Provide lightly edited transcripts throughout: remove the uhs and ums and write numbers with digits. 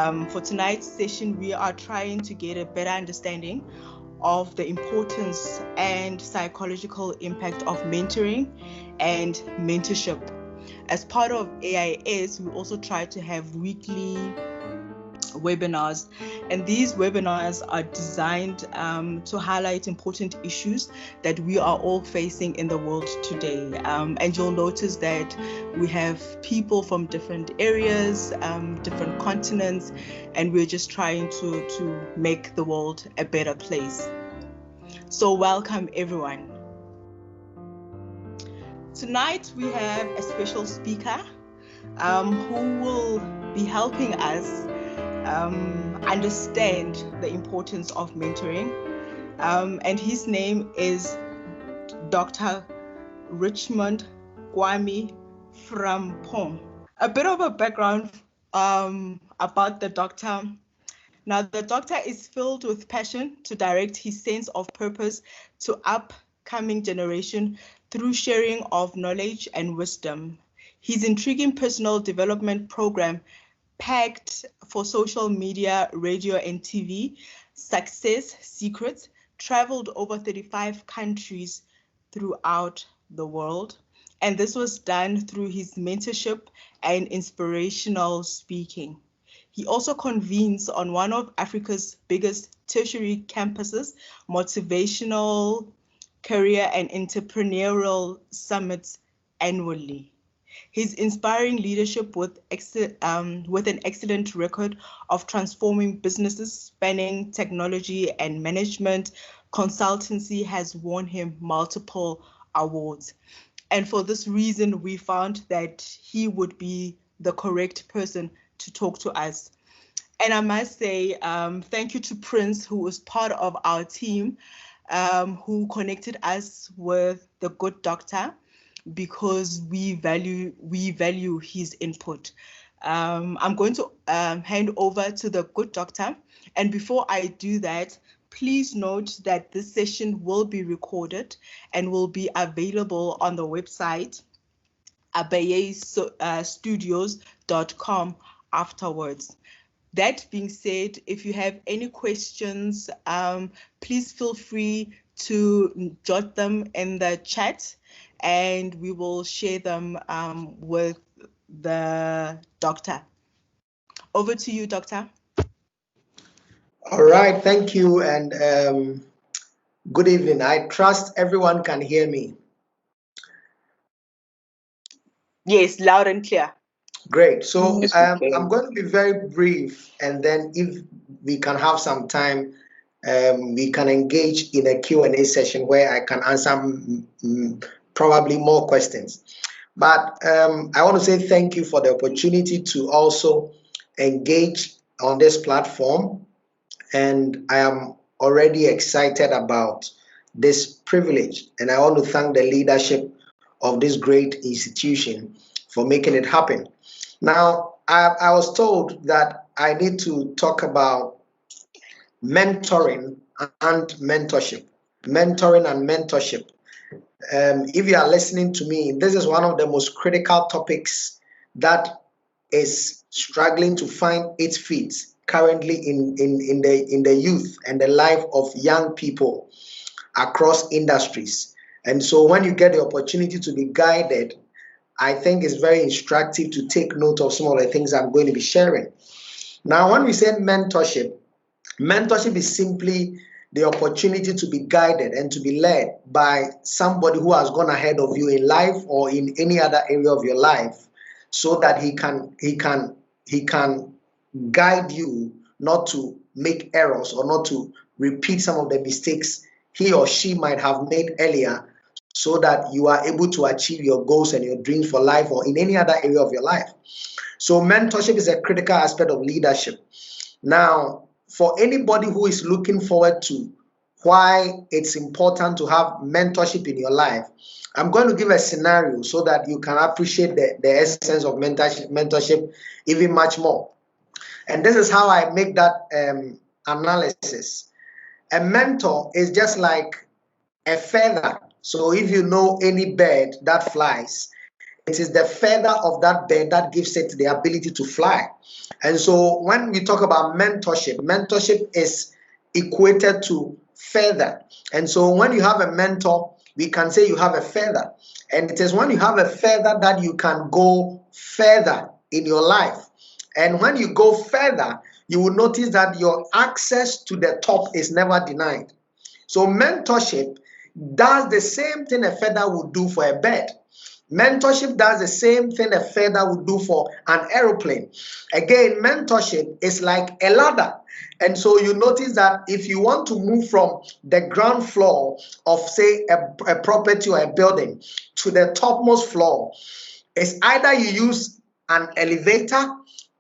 For tonight's session, we are trying to get a better understanding of the importance and psychological impact of mentoring and mentorship. As part of AIS, we also try to have weekly webinars, and these webinars are designed to highlight important issues that we are all facing in the world today. And you'll notice that we have people from different areas, different continents, and we're just trying to make the world a better place. So welcome everyone. Tonight we have a special speaker who will be helping us understand the importance of mentoring, and his name is Dr. Richmond Kwame Frimpong. A bit of a background about the doctor. Now, the doctor is filled with passion to direct his sense of purpose to upcoming generation through sharing of knowledge and wisdom. His intriguing personal development program, packed for social media, radio, and TV, Success Secrets, traveled over 35 countries throughout the world. And this was done through his mentorship and inspirational speaking. He also convenes on one of Africa's biggest tertiary campuses, motivational, career, and entrepreneurial summits annually. His inspiring leadership with an excellent record of transforming businesses spanning technology and management consultancy has won him multiple awards. And for this reason, we found that he would be the correct person to talk to us. And I must say, thank you to Prince, who was part of our team, who connected us with the good doctor, because we value his input. I'm going to hand over to the good doctor. And before I do that, please note that this session will be recorded and will be available on the website abeyiestudios.com afterwards. That being said, if you have any questions, please feel free to jot them in the chat, and we will share them with the doctor. Over to you, doctor. All right, thank you, and good evening. I trust everyone can hear me. Yes, loud and clear. Great. So I'm going to be very brief, and then if we can have some time, we can engage in a Q&A session where I can answer probably more questions. But I want to say thank you for the opportunity to also engage on this platform, and I am already excited about this privilege, and I want to thank the leadership of this great institution for making it happen. Now, I was told that I need to talk about mentoring and mentorship. Mentoring and mentorship. If you are listening to me, this is one of the most critical topics that is struggling to find its feet currently in the youth and the life of young people across industries. And so when you get the opportunity to be guided, I think it's very instructive to take note of some of the things I'm going to be sharing. Now, when we say mentorship, mentorship is simply the opportunity to be guided and to be led by somebody who has gone ahead of you in life or in any other area of your life, so that he can guide you not to make errors or not to repeat some of the mistakes he or she might have made earlier, so that you are able to achieve your goals and your dreams for life or in any other area of your life. So mentorship is a critical aspect of leadership. Now, for anybody who is looking forward to why it's important to have mentorship in your life, I'm going to give a scenario so that you can appreciate the essence of mentorship even much more. And this is how I make that analysis. A mentor is just like a feather. So if you know any bird that flies, it is the feather of that bird that gives it the ability to fly. And so when we talk about mentorship, mentorship is equated to feather. And so when you have a mentor, we can say you have a feather. And it is when you have a feather that you can go further in your life. And when you go further, you will notice that your access to the top is never denied. So mentorship does the same thing a feather would do for a bird. Mentorship does the same thing a feather would do for an aeroplane. Again, mentorship is like a ladder. And so you notice that if you want to move from the ground floor of, say, a property or a building to the topmost floor, it's either you use an elevator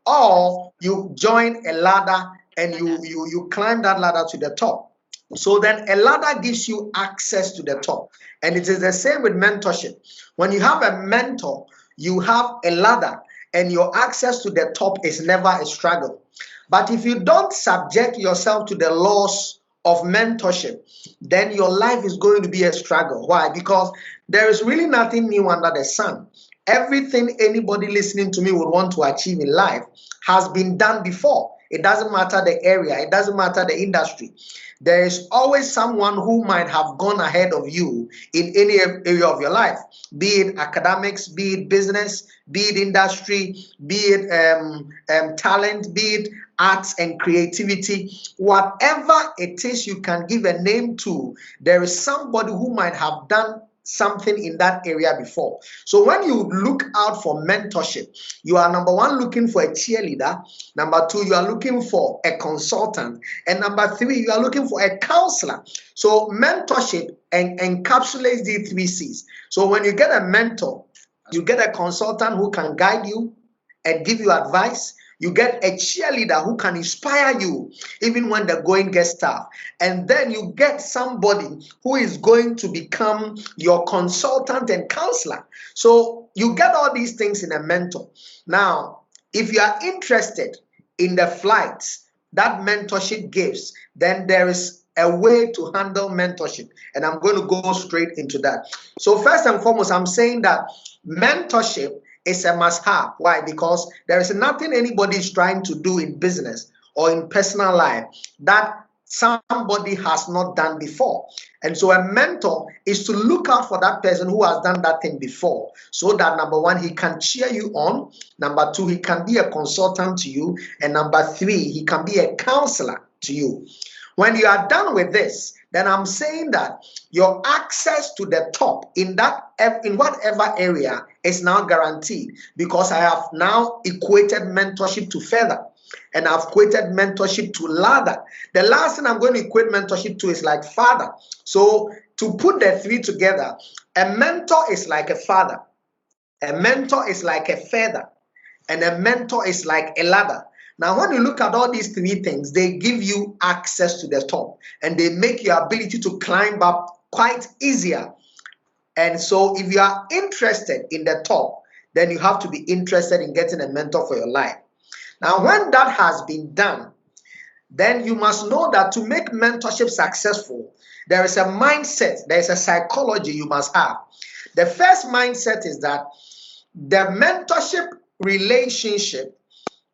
or you join a ladder and you climb that ladder to the top. So then a ladder gives you access to the top. And it is the same with mentorship. When you have a mentor, you have a ladder and your access to the top is never a struggle. But if you don't subject yourself to the laws of mentorship, then your life is going to be a struggle. Why? Because there is really nothing new under the sun. Everything anybody listening to me would want to achieve in life has been done before. It doesn't matter the area, it doesn't matter the industry. There is always someone who might have gone ahead of you in any area of your life, be it academics, be it business, be it industry, be it talent, be it arts and creativity. Whatever it is you can give a name to, there is somebody who might have done something in that area before. So when you look out for mentorship, you are number one looking for a cheerleader, number two you are looking for a consultant, and number three you are looking for a counselor. So mentorship encapsulates these three C's. So when you get a mentor, you get a consultant who can guide you and give you advice. You get a cheerleader who can inspire you even when the going gets tough. And then you get somebody who is going to become your consultant and counselor. So you get all these things in a mentor. Now, if you are interested in the flights that mentorship gives, then there is a way to handle mentorship. And I'm going to go straight into that. So first and foremost, I'm saying that mentorship is a must-have. Why? Because there is nothing anybody is trying to do in business or in personal life that somebody has not done before. And so a mentor is to look out for that person who has done that thing before, so that number one, he can cheer you on, number two, he can be a consultant to you, and number three, he can be a counselor to you. When you are done with this, then I'm saying that your access to the top in whatever area is now guaranteed, because I have now equated mentorship to feather, and I've equated mentorship to ladder. The last thing I'm going to equate mentorship to is like father. So to put the three together, a mentor is like a father, a mentor is like a feather, and a mentor is like a ladder. Now, when you look at all these three things, they give you access to the top and they make your ability to climb up quite easier. And so if you are interested in the top, then you have to be interested in getting a mentor for your life. Now, when that has been done, then you must know that to make mentorship successful, there is a mindset, there is a psychology you must have. The first mindset is that the mentorship relationship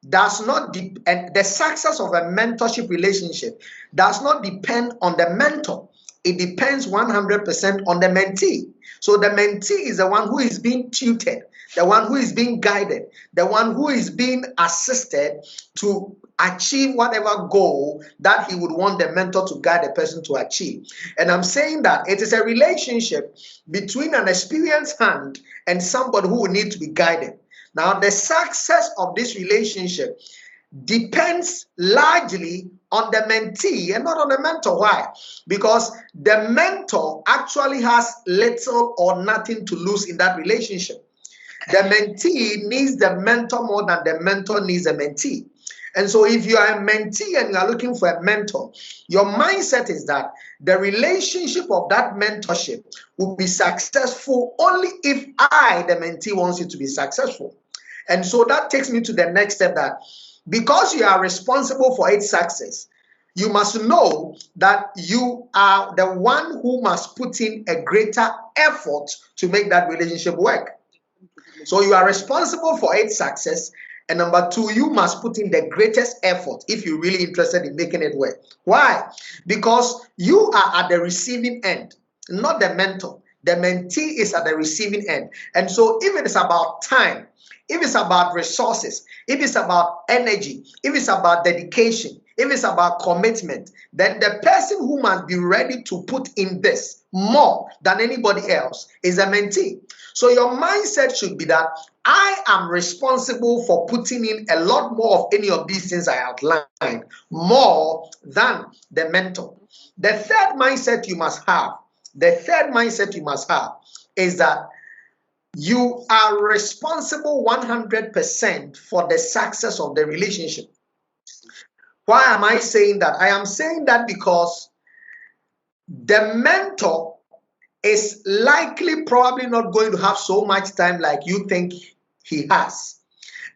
does not and the success of a mentorship relationship does not depend on the mentor. It depends 100% on the mentee. So the mentee is the one who is being tutored, the one who is being guided, the one who is being assisted to achieve whatever goal that he would want the mentor to guide the person to achieve. And I'm saying that it is a relationship between an experienced hand and somebody who will need to be guided. Now, the success of this relationship depends largely on the mentee and not on the mentor. Why? Because the mentor actually has little or nothing to lose in that relationship. The mentee needs the mentor more than the mentor needs the mentee. And so if you are a mentee and you are looking for a mentor, your mindset is that the relationship of that mentorship will be successful only if I, the mentee, wants it to be successful. And so that takes me to the next step, that because you are responsible for its success, you must know that you are the one who must put in a greater effort to make that relationship work. So you are responsible for its success. And number two, you must put in the greatest effort if you're really interested in making it work. Why? Because you are at the receiving end, not the mentor. The mentee is at the receiving end. And so if it is about time, if it's about resources, if it's about energy, if it's about dedication, if it's about commitment, then the person who must be ready to put in this more than anybody else is a mentee. So your mindset should be that I am responsible for putting in a lot more of any of these things I outlined, more than the mentor. The third mindset you must have, is that you are responsible 100% for the success of the relationship. Why am I saying that? I am saying that because the mentor is likely probably not going to have so much time like you think he has.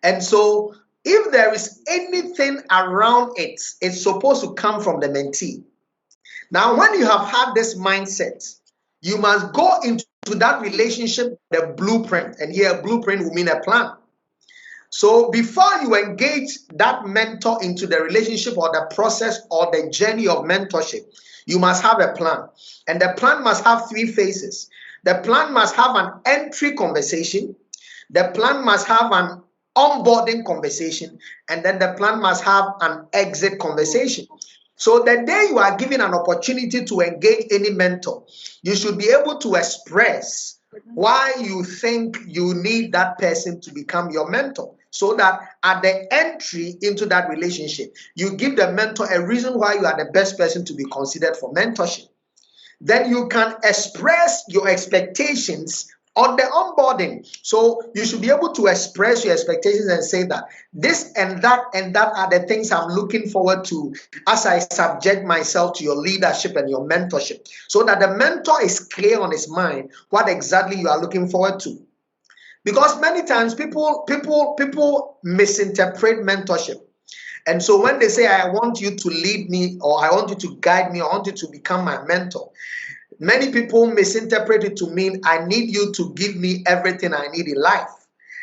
And so if there is anything around it, it's supposed to come from the mentee. Now, when you have had this mindset, you must go into that relationship, the blueprint. And here, blueprint will mean a plan. So before you engage that mentor into the relationship or the process or the journey of mentorship, you must have a plan. And the plan must have three phases. The plan must have an entry conversation. The plan must have an onboarding conversation. And then the plan must have an exit conversation. So the day you are given an opportunity to engage any mentor, you should be able to express why you think you need that person to become your mentor, so that at the entry into that relationship, you give the mentor a reason why you are the best person to be considered for mentorship. Then you can express your expectations on the onboarding. So you should be able to express your expectations and say that this and that are the things I'm looking forward to as I subject myself to your leadership and your mentorship, so that the mentor is clear on his mind what exactly you are looking forward to. Because many times people misinterpret mentorship. And so when they say, I want you to lead me, or I want you to guide me, or I want you to become my mentor, many people misinterpret it to mean I need you to give me everything I need in life.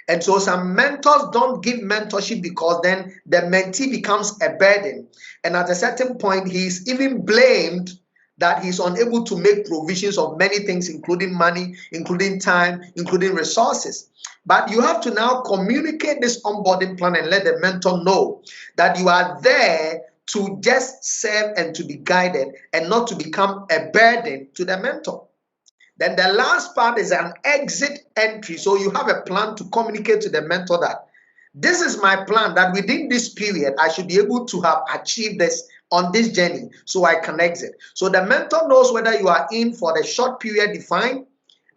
And so some mentors don't give mentorship because then the mentee becomes a burden. And at a certain point, he's even blamed that he's unable to make provisions of many things, including money, including time, including resources. But you have to now communicate this onboarding plan and let the mentor know that you are there to just serve and to be guided and not to become a burden to the mentor. Then the last part is an exit entry. So you have a plan to communicate to the mentor that this is my plan, that within this period, I should be able to have achieved this on this journey so I can exit. So the mentor knows whether you are in for the short period defined,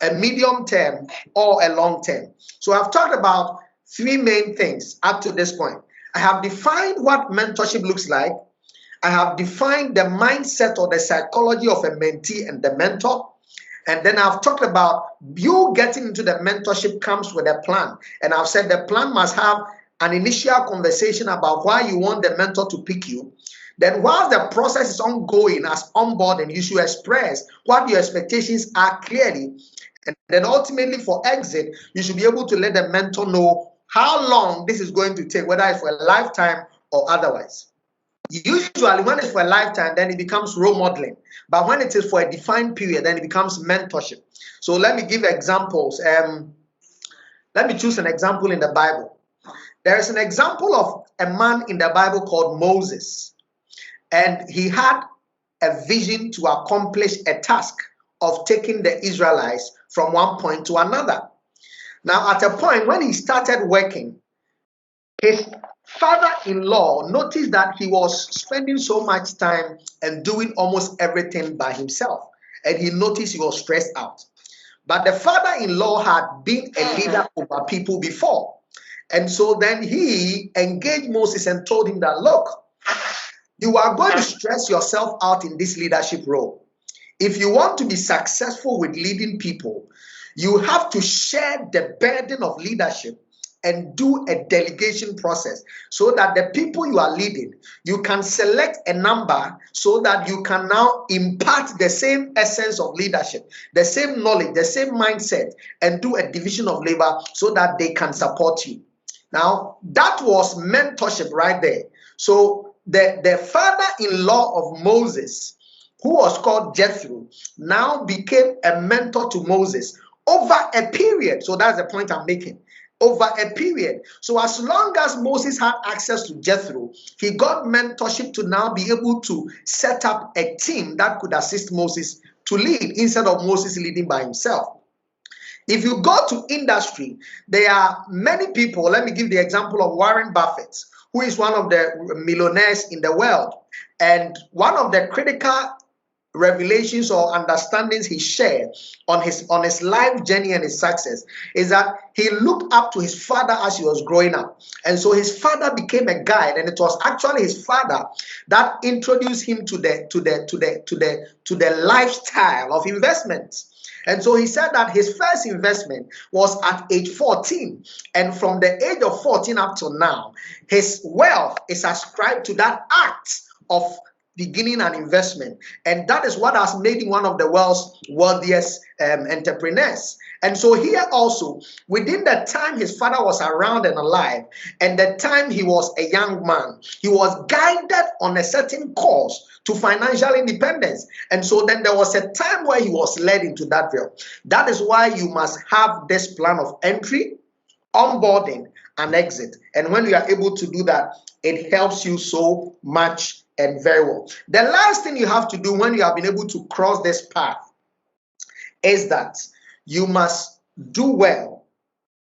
a medium term, or a long term. So I've talked about three main things up to this point. I have defined what mentorship looks like. I have defined the mindset or the psychology of a mentee and the mentor. And then I've talked about you getting into the mentorship comes with a plan. And I've said the plan must have an initial conversation about why you want the mentor to pick you. Then while the process is ongoing as onboarding, you should express what your expectations are clearly. And then ultimately for exit, you should be able to let the mentor know how long this is going to take, whether it's for a lifetime or otherwise. Usually when it's for a lifetime, then it becomes role modeling. But when it is for a defined period, then it becomes mentorship. So let me give examples. Let me choose an example in the Bible. There is an example of a man in the Bible called Moses. And he had a vision to accomplish a task of taking the Israelites from one point to another. Now, at a point when he started working, his father-in-law noticed that he was spending so much time and doing almost everything by himself. And he noticed he was stressed out. But the father-in-law had been a leader over people before. And so then he engaged Moses and told him that, look, you are going to stress yourself out in this leadership role. If you want to be successful with leading people, you have to share the burden of leadership and do a delegation process so that the people you are leading, you can select a number so that you can now impart the same essence of leadership, the same knowledge, the same mindset, and do a division of labor so that they can support you. Now, that was mentorship right there. So the father-in-law of Moses, who was called Jethro, now became a mentor to Moses over a period. So that's the point I'm making. Over a period. So as long as Moses had access to Jethro, he got mentorship to now be able to set up a team that could assist Moses to lead instead of Moses leading by himself. If you go to industry, there are many people. Let me give the example of Warren Buffett, who is one of the millionaires in the world. And one of the critical revelations or understandings he shared on his life journey and his success is that he looked up to his father as he was growing up, and so his father became a guide, and it was actually his father that introduced him to the lifestyle of investments. And so he said that his first investment was at age 14, and from the age of 14 up till now, his wealth is ascribed to that act of beginning an investment, and that is what has made him one of the world's wealthiest entrepreneurs. And so here also, within the time his father was around and alive, and the time he was a young man, he was guided on a certain course to financial independence. And so then there was a time where he was led into that realm. That is why you must have this plan of entry, onboarding, and exit. And when you are able to do that, it helps you so much and very well. The last thing you have to do when you have been able to cross this path is that you must do well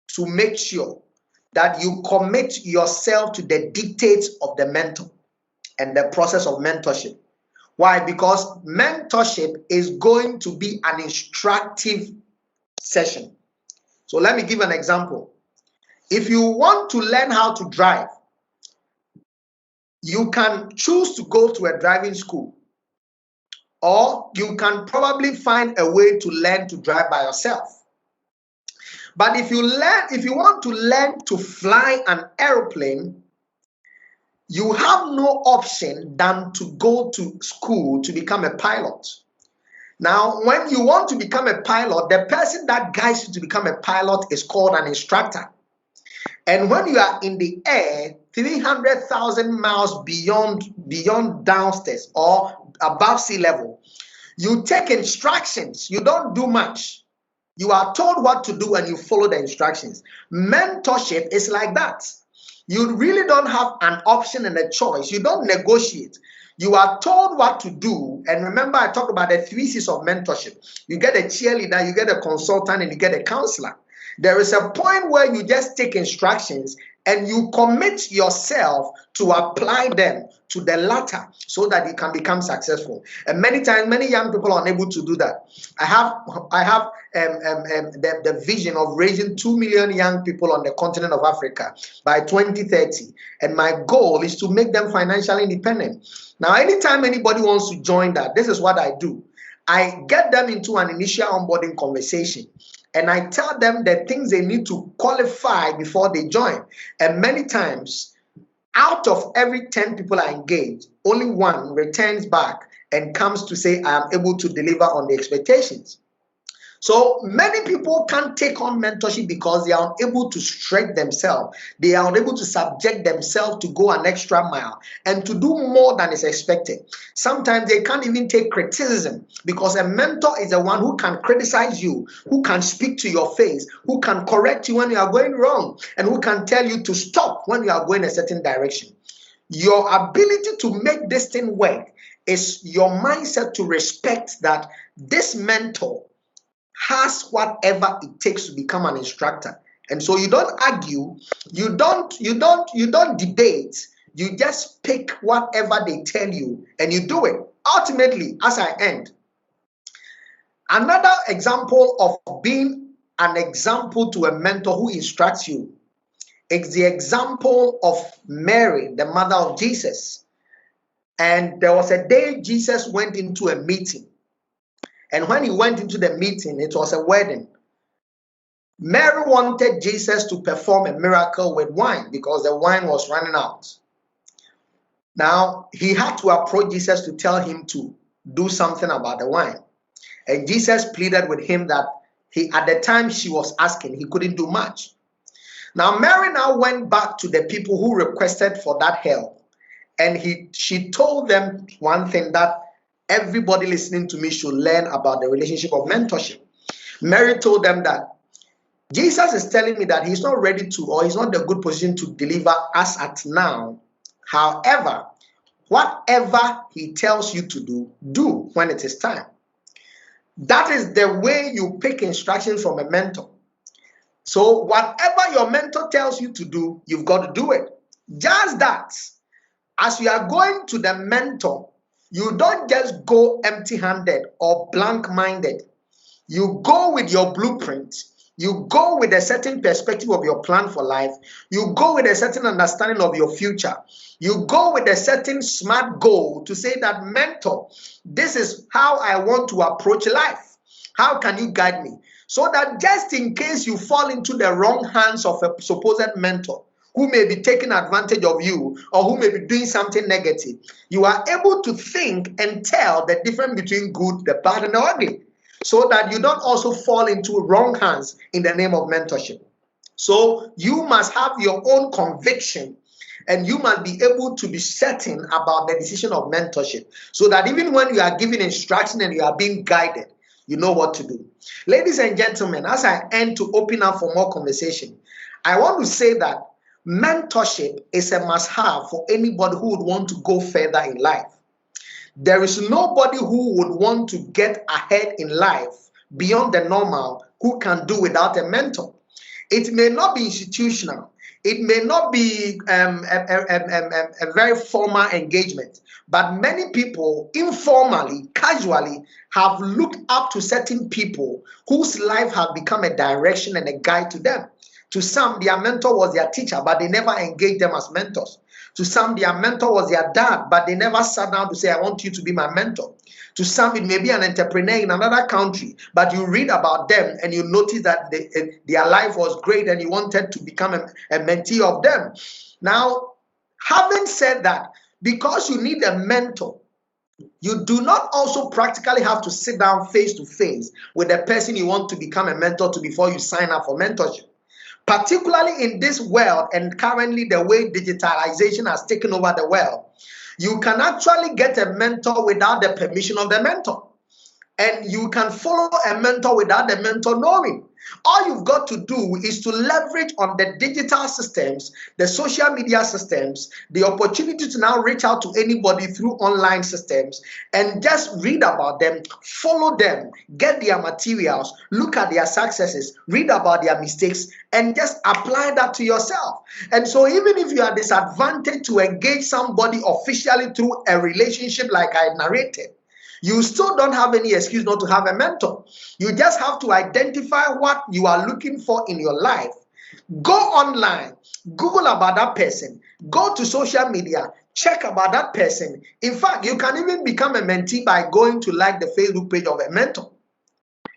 to make sure that you commit yourself to the dictates of the mentor and the process of mentorship. Why? Because mentorship is going to be an instructive session. So let me give an example. If you want to learn how to drive, you can choose to go to a driving school, or you can probably find a way to learn to drive by yourself. But if you want to learn to fly an aeroplane, you have no option than to go to school to become a pilot. Now, when you want to become a pilot, the person that guides you to become a pilot is called an instructor. And when you are in the air, 300,000 miles beyond downstairs or above sea level, you take instructions. You don't do much. You are told what to do and you follow the instructions. Mentorship is like that. You really don't have an option and a choice. You don't negotiate. You are told what to do. And remember, I talked about the 3 C's of mentorship. You get a cheerleader, you get a consultant, and you get a counselor. There is a point where you just take instructions and you commit yourself to apply them to the latter so that you can become successful. And many times, many young people are unable to do that. I have the vision of raising 2 million young people on the continent of Africa by 2030. And my goal is to make them financially independent. Now, anytime anybody wants to join that, this is what I do. I get them into an initial onboarding conversation. And I tell them the things they need to qualify before they join. And many times, out of every 10 people I engage, only one returns back and comes to say, I am able to deliver on the expectations. So many people can't take on mentorship because they are unable to stretch themselves. They are unable to subject themselves to go an extra mile and to do more than is expected. Sometimes they can't even take criticism because a mentor is the one who can criticize you, who can speak to your face, who can correct you when you are going wrong, and who can tell you to stop when you are going a certain direction. Your ability to make this thing work is your mindset to respect that this mentor has whatever it takes to become an instructor. And so you don't argue, you don't debate, you just pick whatever they tell you and you do it. Ultimately, as I end, another example of being an example to a mentor who instructs you is the example of Mary, the mother of Jesus. And there was a day Jesus went into a meeting. And when he went into the meeting, it was a wedding. Mary wanted Jesus to perform a miracle with wine because the wine was running out. Now, he had to approach Jesus to tell him to do something about the wine. And Jesus pleaded with him that at the time she was asking, he couldn't do much. Now, Mary now went back to the people who requested for that help. And she told them one thing that everybody listening to me should learn about the relationship of mentorship. Mary told them that Jesus is telling me that he's not ready to, or he's not in a good position to deliver us at now. However, whatever he tells you to do when it is time. That is the way you pick instructions from a mentor. So whatever your mentor tells you to do, you've got to do it. Just that, as you are going to the mentor, you don't just go empty-handed or blank-minded. You go with your blueprint. You go with a certain perspective of your plan for life. You go with a certain understanding of your future. You go with a certain smart goal to say that, mentor, this is how I want to approach life. How can you guide me? So that just in case you fall into the wrong hands of a supposed mentor who may be taking advantage of you or who may be doing something negative, you are able to think and tell the difference between good, the bad, and the ugly, so that you don't also fall into wrong hands in the name of mentorship. So you must have your own conviction, and you must be able to be certain about the decision of mentorship, so that even when you are given instruction and you are being guided, you know what to do. Ladies and gentlemen, as I end to open up for more conversation, I want to say that mentorship is a must-have for anybody who would want to go further in life. There is nobody who would want to get ahead in life beyond the normal who can do without a mentor. It may not be institutional. It may not be a very formal engagement, but many people informally, casually have looked up to certain people whose life have become a direction and a guide to them. To some, their mentor was their teacher, but they never engaged them as mentors. To some, their mentor was their dad, but they never sat down to say, I want you to be my mentor. To some, it may be an entrepreneur in another country, but you read about them and you notice that their life was great and you wanted to become a mentee of them. Now, having said that, because you need a mentor, you do not also practically have to sit down face to face with the person you want to become a mentor to before you sign up for mentorship. Particularly in this world and currently the way digitalization has taken over the world, you can actually get a mentor without the permission of the mentor. And you can follow a mentor without the mentor knowing. All you've got to do is to leverage on the digital systems, the social media systems, the opportunity to now reach out to anybody through online systems and just read about them, follow them, get their materials, look at their successes, read about their mistakes, and just apply that to yourself. And so even if you are disadvantaged to engage somebody officially through a relationship like I narrated, you still don't have any excuse not to have a mentor. You just have to identify what you are looking for in your life. Go online, Google about that person, go to social media, check about that person. In fact, you can even become a mentee by going to like the Facebook page of a mentor.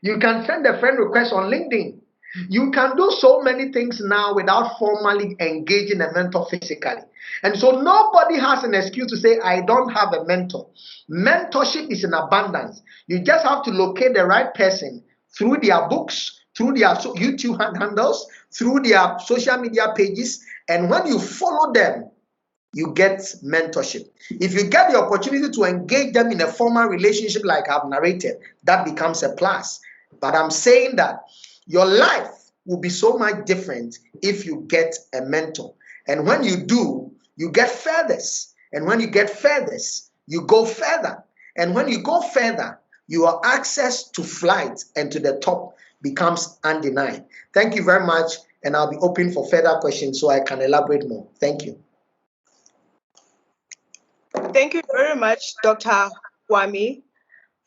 You can send a friend request on LinkedIn. You can do so many things now without formally engaging a mentor physically. And so nobody has an excuse to say, I don't have a mentor. Mentorship is in abundance. You just have to locate the right person through their books, through their YouTube handles, through their social media pages. And when you follow them, you get mentorship. If you get the opportunity to engage them in a formal relationship like I've narrated, that becomes a plus. But I'm saying that your life will be so much different if you get a mentor. And when you do, you get furthest. And when you get furthest, you go further. And when you go further, your access to flight and to the top becomes undenied. Thank you very much. And I'll be open for further questions so I can elaborate more. Thank you. Thank you very much, Dr. Kwame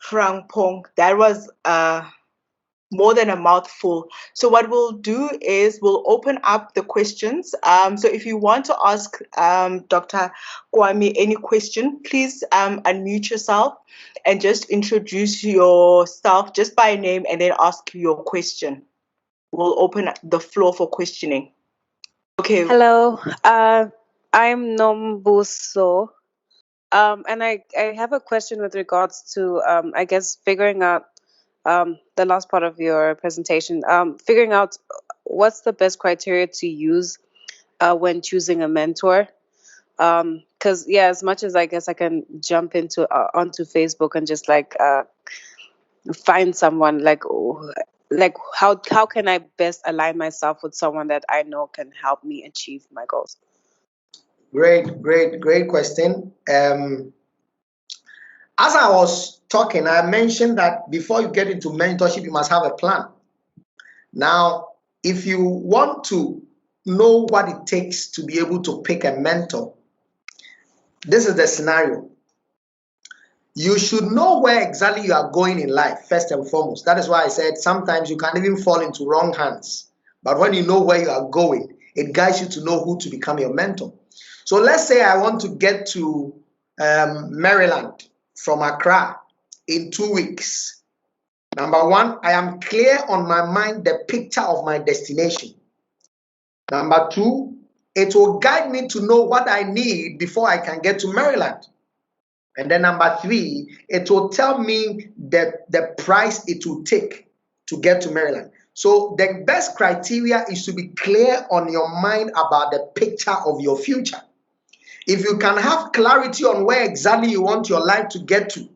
Frimpong. That was more than a mouthful. So what we'll do is we'll open up the questions. So if you want to ask Dr. Kwame any question, please unmute yourself and just introduce yourself just by name and then ask your question. we'll open the floor for questioning. Okay. Hello, I'm Nombuso. And I have a question with regards to, I guess, figuring out the last part of your presentation, figuring out what's the best criteria to use when choosing a mentor. Because, yeah, as much as I guess I can jump onto Facebook and just find someone how can I best align myself with someone that I know can help me achieve my goals? Great question. As I was talking, I mentioned that before you get into mentorship, you must have a plan. Now, if you want to know what it takes to be able to pick a mentor, this is the scenario. You should know where exactly you are going in life, first and foremost. That is why I said sometimes you can even fall into wrong hands. But when you know where you are going, it guides you to know who to become your mentor. So let's say I want to get to Maryland from Accra in 2 weeks. Number one, I am clear on my mind the picture of my destination. Number two, it will guide me to know what I need before I can get to Maryland. And then number three, it will tell me the price it will take to get to Maryland. So the best criteria is to be clear on your mind about the picture of your future. If you can have clarity on where exactly you want your life to get to,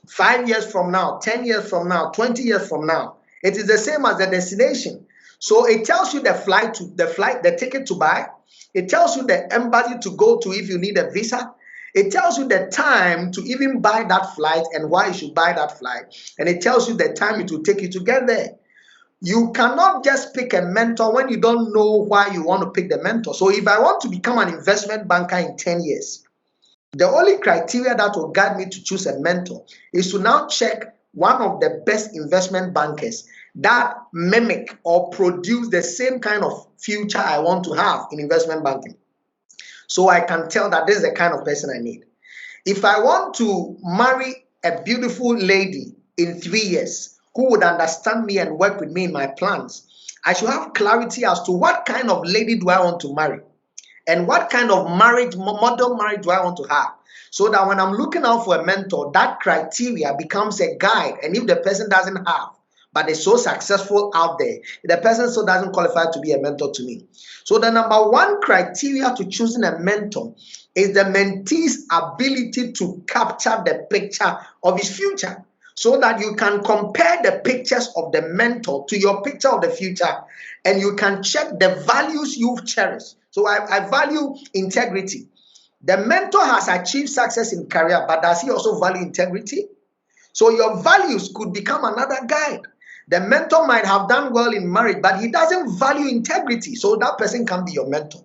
5 years from now, 10 years from now, 20 years from now, it is the same as the destination. So it tells you the ticket to buy. It tells you the embassy to go to if you need a visa. It tells you the time to even buy that flight and why you should buy that flight. And it tells you the time it will take you to get there. You cannot just pick a mentor when you don't know why you want to pick the mentor. So if I want to become an investment banker in 10 years, the only criteria that will guide me to choose a mentor is to now check one of the best investment bankers that mimic or produce the same kind of future I want to have in investment banking. So I can tell that this is the kind of person I need. If I want to marry a beautiful lady in 3 years who would understand me and work with me in my plans, I should have clarity as to what kind of lady do I want to marry and what kind of model marriage do I want to have, so that when I'm looking out for a mentor, that criteria becomes a guide. And if the person doesn't have, but is so successful out there, the person still doesn't qualify to be a mentor to me. So the number one criteria to choosing a mentor is the mentee's ability to capture the picture of his future, so that you can compare the pictures of the mentor to your picture of the future, and you can check the values you've cherished. So I value integrity. The mentor has achieved success in career, but does he also value integrity? So your values could become another guide. The mentor might have done well in marriage, but he doesn't value integrity. So that person can be your mentor.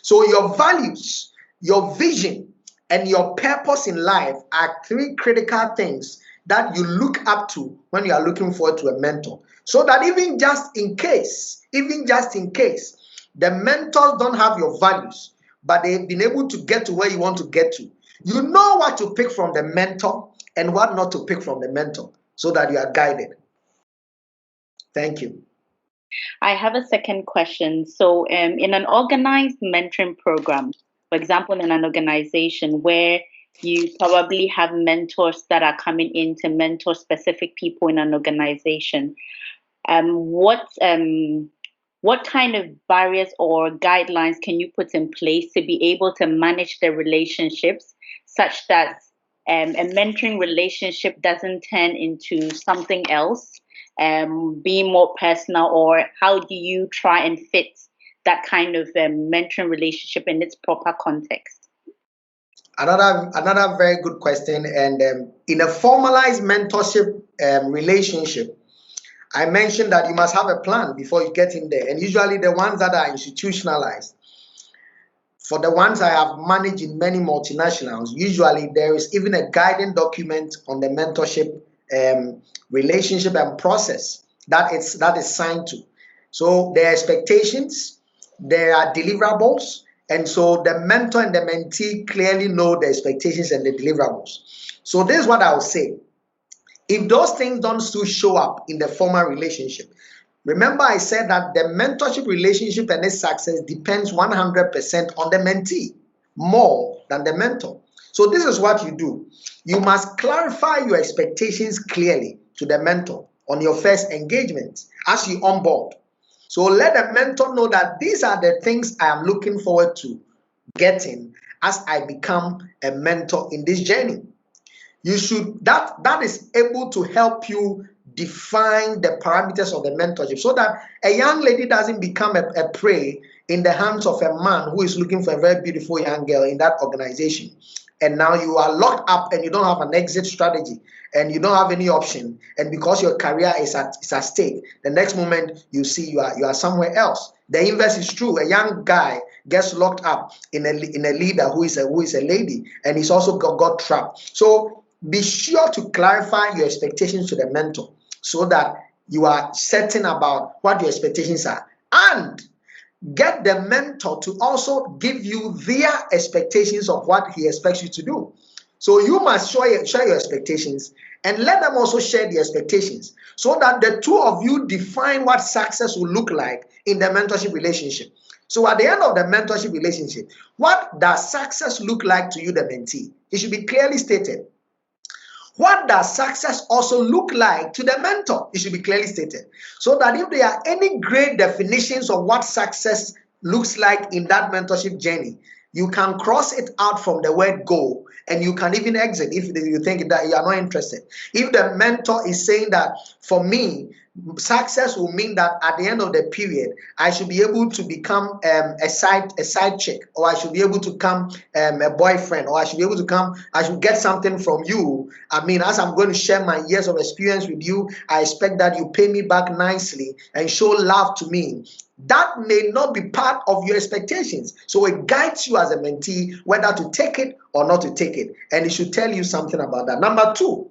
So your values, your vision, and your purpose in life are three critical things that you look up to when you are looking forward to a mentor. So that even just in case, the mentors don't have your values, but they've been able to get to where you want to get to, you know what to pick from the mentor and what not to pick from the mentor, so that you are guided. Thank you. I have a second question. So in an organized mentoring program, for example, in an organization where you probably have mentors that are coming in to mentor specific people in an organization, what kind of barriers or guidelines can you put in place to be able to manage the relationships such that a mentoring relationship doesn't turn into something else, being more personal? Or how do you try and fit that kind of mentoring relationship in its proper context? Another very good question. And in a formalized mentorship relationship, I mentioned that you must have a plan before you get in there. And usually the ones that are institutionalized, for the ones I have managed in many multinationals, usually there is even a guiding document on the mentorship relationship and process that is signed to. So there are expectations, there are deliverables, and so the mentor and the mentee clearly know the expectations and the deliverables. So this is what I would say. If those things don't still show up in the formal relationship, Remember, I said that the mentorship relationship and its success depends 100% on the mentee, more than the mentor. So this is what you do. You must clarify your expectations clearly to the mentor on your first engagement as you onboard. So let the mentor know that these are the things I am looking forward to getting as I become a mentor in this journey. You should that is able to help you define the parameters of the mentorship so that a young lady doesn't become a prey in the hands of a man who is looking for a very beautiful young girl in that organization. And now you are locked up and you don't have an exit strategy and you don't have any option. And because your career is at stake, the next moment you see you are somewhere else. The inverse is true. A young guy gets locked up in a leader who is a lady, and he's also got trapped. So be sure to clarify your expectations to the mentor so that you are certain about what your expectations are. And get the mentor to also give you their expectations of what he expects you to do. So you must share your expectations and let them also share the expectations so that the two of you define what success will look like in the mentorship relationship. So at the end of the mentorship relationship, what does success look like to you, the mentee? It should be clearly stated. What does success also look like to the mentor? It should be clearly stated. So that if there are any great definitions of what success looks like in that mentorship journey, you can cross it out from the word go and you can even exit if you think that you are not interested. If the mentor is saying that for me, success will mean that at the end of the period, I should be able to become a side chick, or I should be able to become a boyfriend, or I should be able to I should get something from you. I mean, as I'm going to share my years of experience with you, I expect that you pay me back nicely and show love to me. That may not be part of your expectations. So it guides you as a mentee whether to take it or not to take it. And it should tell you something about that. Number 2,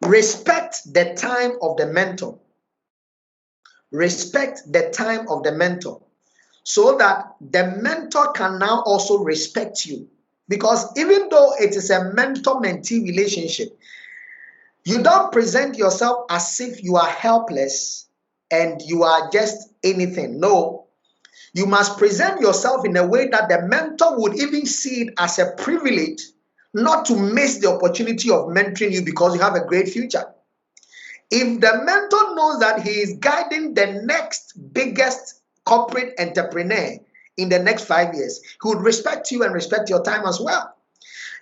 respect the time of the mentor. Respect the time of the mentor so that the mentor can now also respect you. Because even though it is a mentor-mentee relationship, you don't present yourself as if you are helpless and you are just anything. No, you must present yourself in a way that the mentor would even see it as a privilege not to miss the opportunity of mentoring you because you have a great future. If the mentor knows that he is guiding the next biggest corporate entrepreneur in the next 5 years, he would respect you and respect your time as well.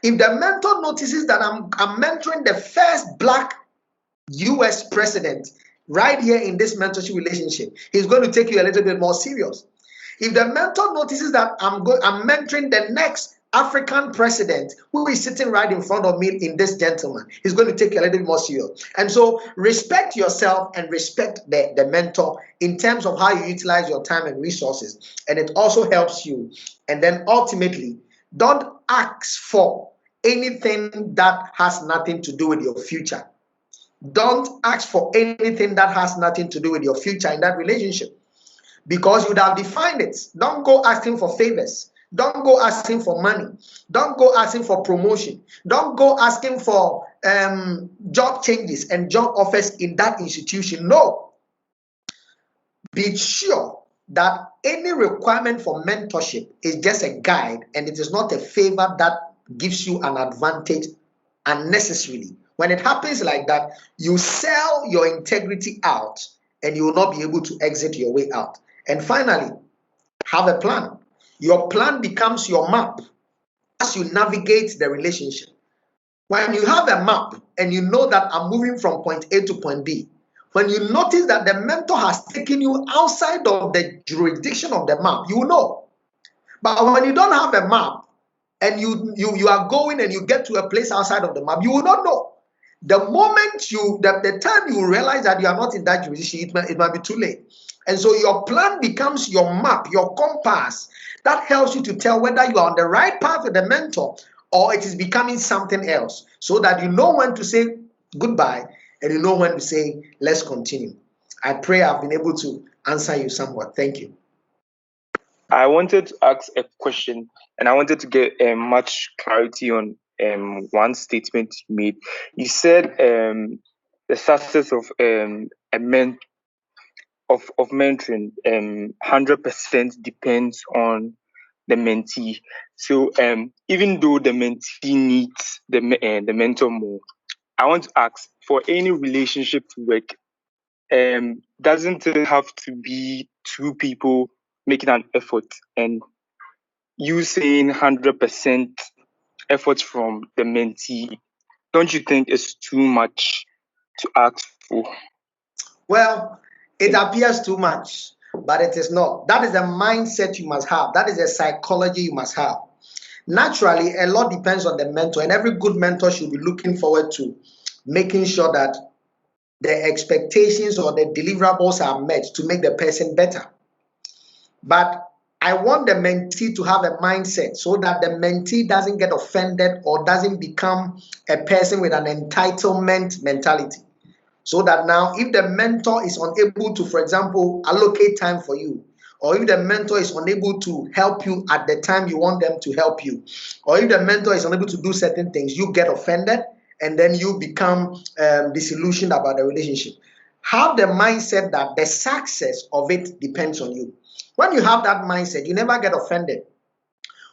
If the mentor notices that I'm mentoring the first Black US president right here in this mentorship relationship, he's going to take you a little bit more serious. If the mentor notices that I'm mentoring the next African president who is sitting right in front of me in this gentleman, he's going to take you a little bit more serious. And so respect yourself and respect the mentor in terms of how you utilize your time and resources. And it also helps you. And then ultimately, don't ask for anything that has nothing to do with your future. Don't ask for anything that has nothing to do with your future in that relationship, because you would have defined it. Don't go asking for favors. Don't go asking for money. Don't go asking for promotion. Don't go asking for job changes and job offers in that institution. No. Be sure that any requirement for mentorship is just a guide and it is not a favor that gives you an advantage unnecessarily. When it happens like that, you sell your integrity out and you will not be able to exit your way out. And finally, have a plan. Your plan becomes your map as you navigate the relationship. When you have a map and you know that I'm moving from point A to point B, when you notice that the mentor has taken you outside of the jurisdiction of the map, you will know. But when you don't have a map and you are going and you get to a place outside of the map, you will not know. The moment the time you realize that you are not in that jurisdiction, it might be too late. And so your plan becomes your map, your compass, that helps you to tell whether you are on the right path with the mentor or it is becoming something else, so that you know when to say goodbye and you know when to say let's continue. I pray I've been able to answer you somewhat. Thank you. I wanted to ask a question, and I wanted to get much clarity on one statement you made. You said the success of a of mentoring, 100% depends on the mentee. So even though the mentee needs the mentor more, I want to ask, for any relationship to work, doesn't it have to be two people making an effort? And you saying 100% effort from the mentee, don't you think it's too much to ask for? Well, it appears too much, but it is not. That is a mindset you must have. That is a psychology you must have. Naturally, a lot depends on the mentor, and every good mentor should be looking forward to making sure that the expectations or the deliverables are met to make the person better. But I want the mentee to have a mindset so that the mentee doesn't get offended or doesn't become a person with an entitlement mentality. So that now, if the mentor is unable to, for example, allocate time for you, or if the mentor is unable to help you at the time you want them to help you, or if the mentor is unable to do certain things, you get offended and then you become disillusioned about the relationship. Have the mindset that the success of it depends on you. When you have that mindset, you never get offended.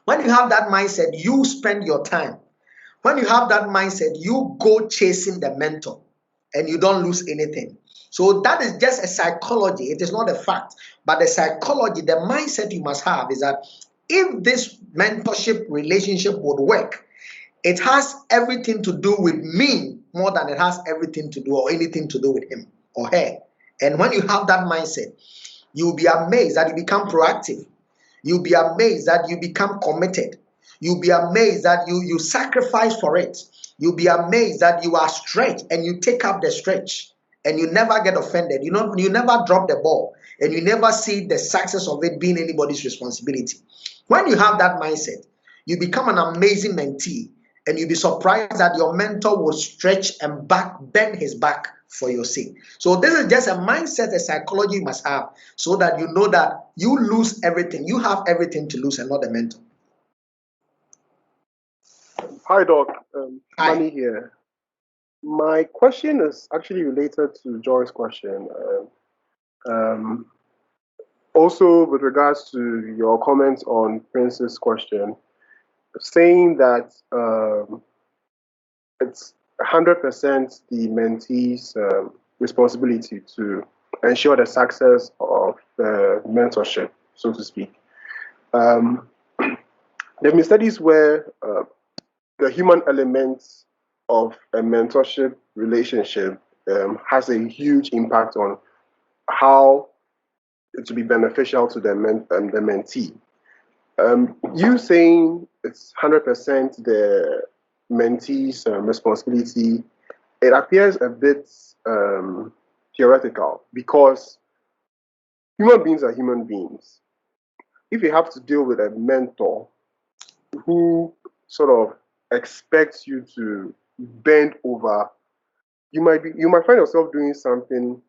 When you have that mindset, you spend your time. When you have that mindset, you go chasing the mentor and you don't lose anything. So that is just a psychology. It is not a fact. But the psychology, the mindset you must have is that if this mentorship relationship would work, it has everything to do with me more than it has everything to do or anything to do with him or her. And when you have that mindset, you'll be amazed that you become proactive. You'll be amazed that you become committed. You'll be amazed that you sacrifice for it. You'll be amazed that you are stretched and you take up the stretch and you never get offended. You never drop the ball and you never see the success of it being anybody's responsibility. When you have that mindset, you become an amazing mentee and you'll be surprised that your mentor will stretch and bend his back for your sake. So this is just a mindset, a psychology you must have so that you know that you lose everything. You have everything to lose and not the mentor. Hi, Doc. Hi. Kwame here. My question is actually related to Joy's question. Also, with regards to your comments on Prince's question, saying that it's 100% the mentee's responsibility to ensure the success of the mentorship, so to speak. There have been studies where the human elements of a mentorship relationship has a huge impact on how it will be beneficial to the mentee. You saying it's 100% the mentee's responsibility, it appears a bit theoretical because human beings are human beings. If you have to deal with a mentor who sort of expects you to bend over, you might find yourself doing something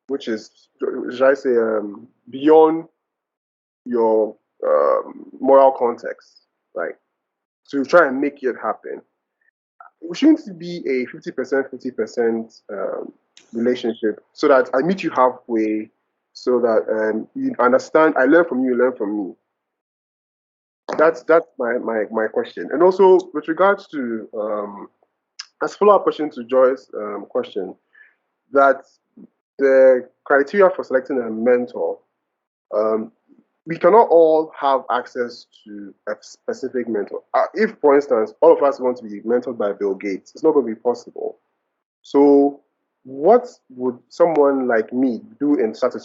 which is, should I say, beyond your moral context, right? To try and make it happen. It shouldn't be a 50%, 50% relationship so that I meet you halfway, so that you understand, I learn from you, you learn from me. That's my question. And also with regards to as a follow-up question to Joy's question, that the criteria for selecting a mentor, we cannot all have access to a specific mentor. If, for instance, all of us want to be mentored by Bill Gates, it's not going to be possible. So what would someone like me do in such a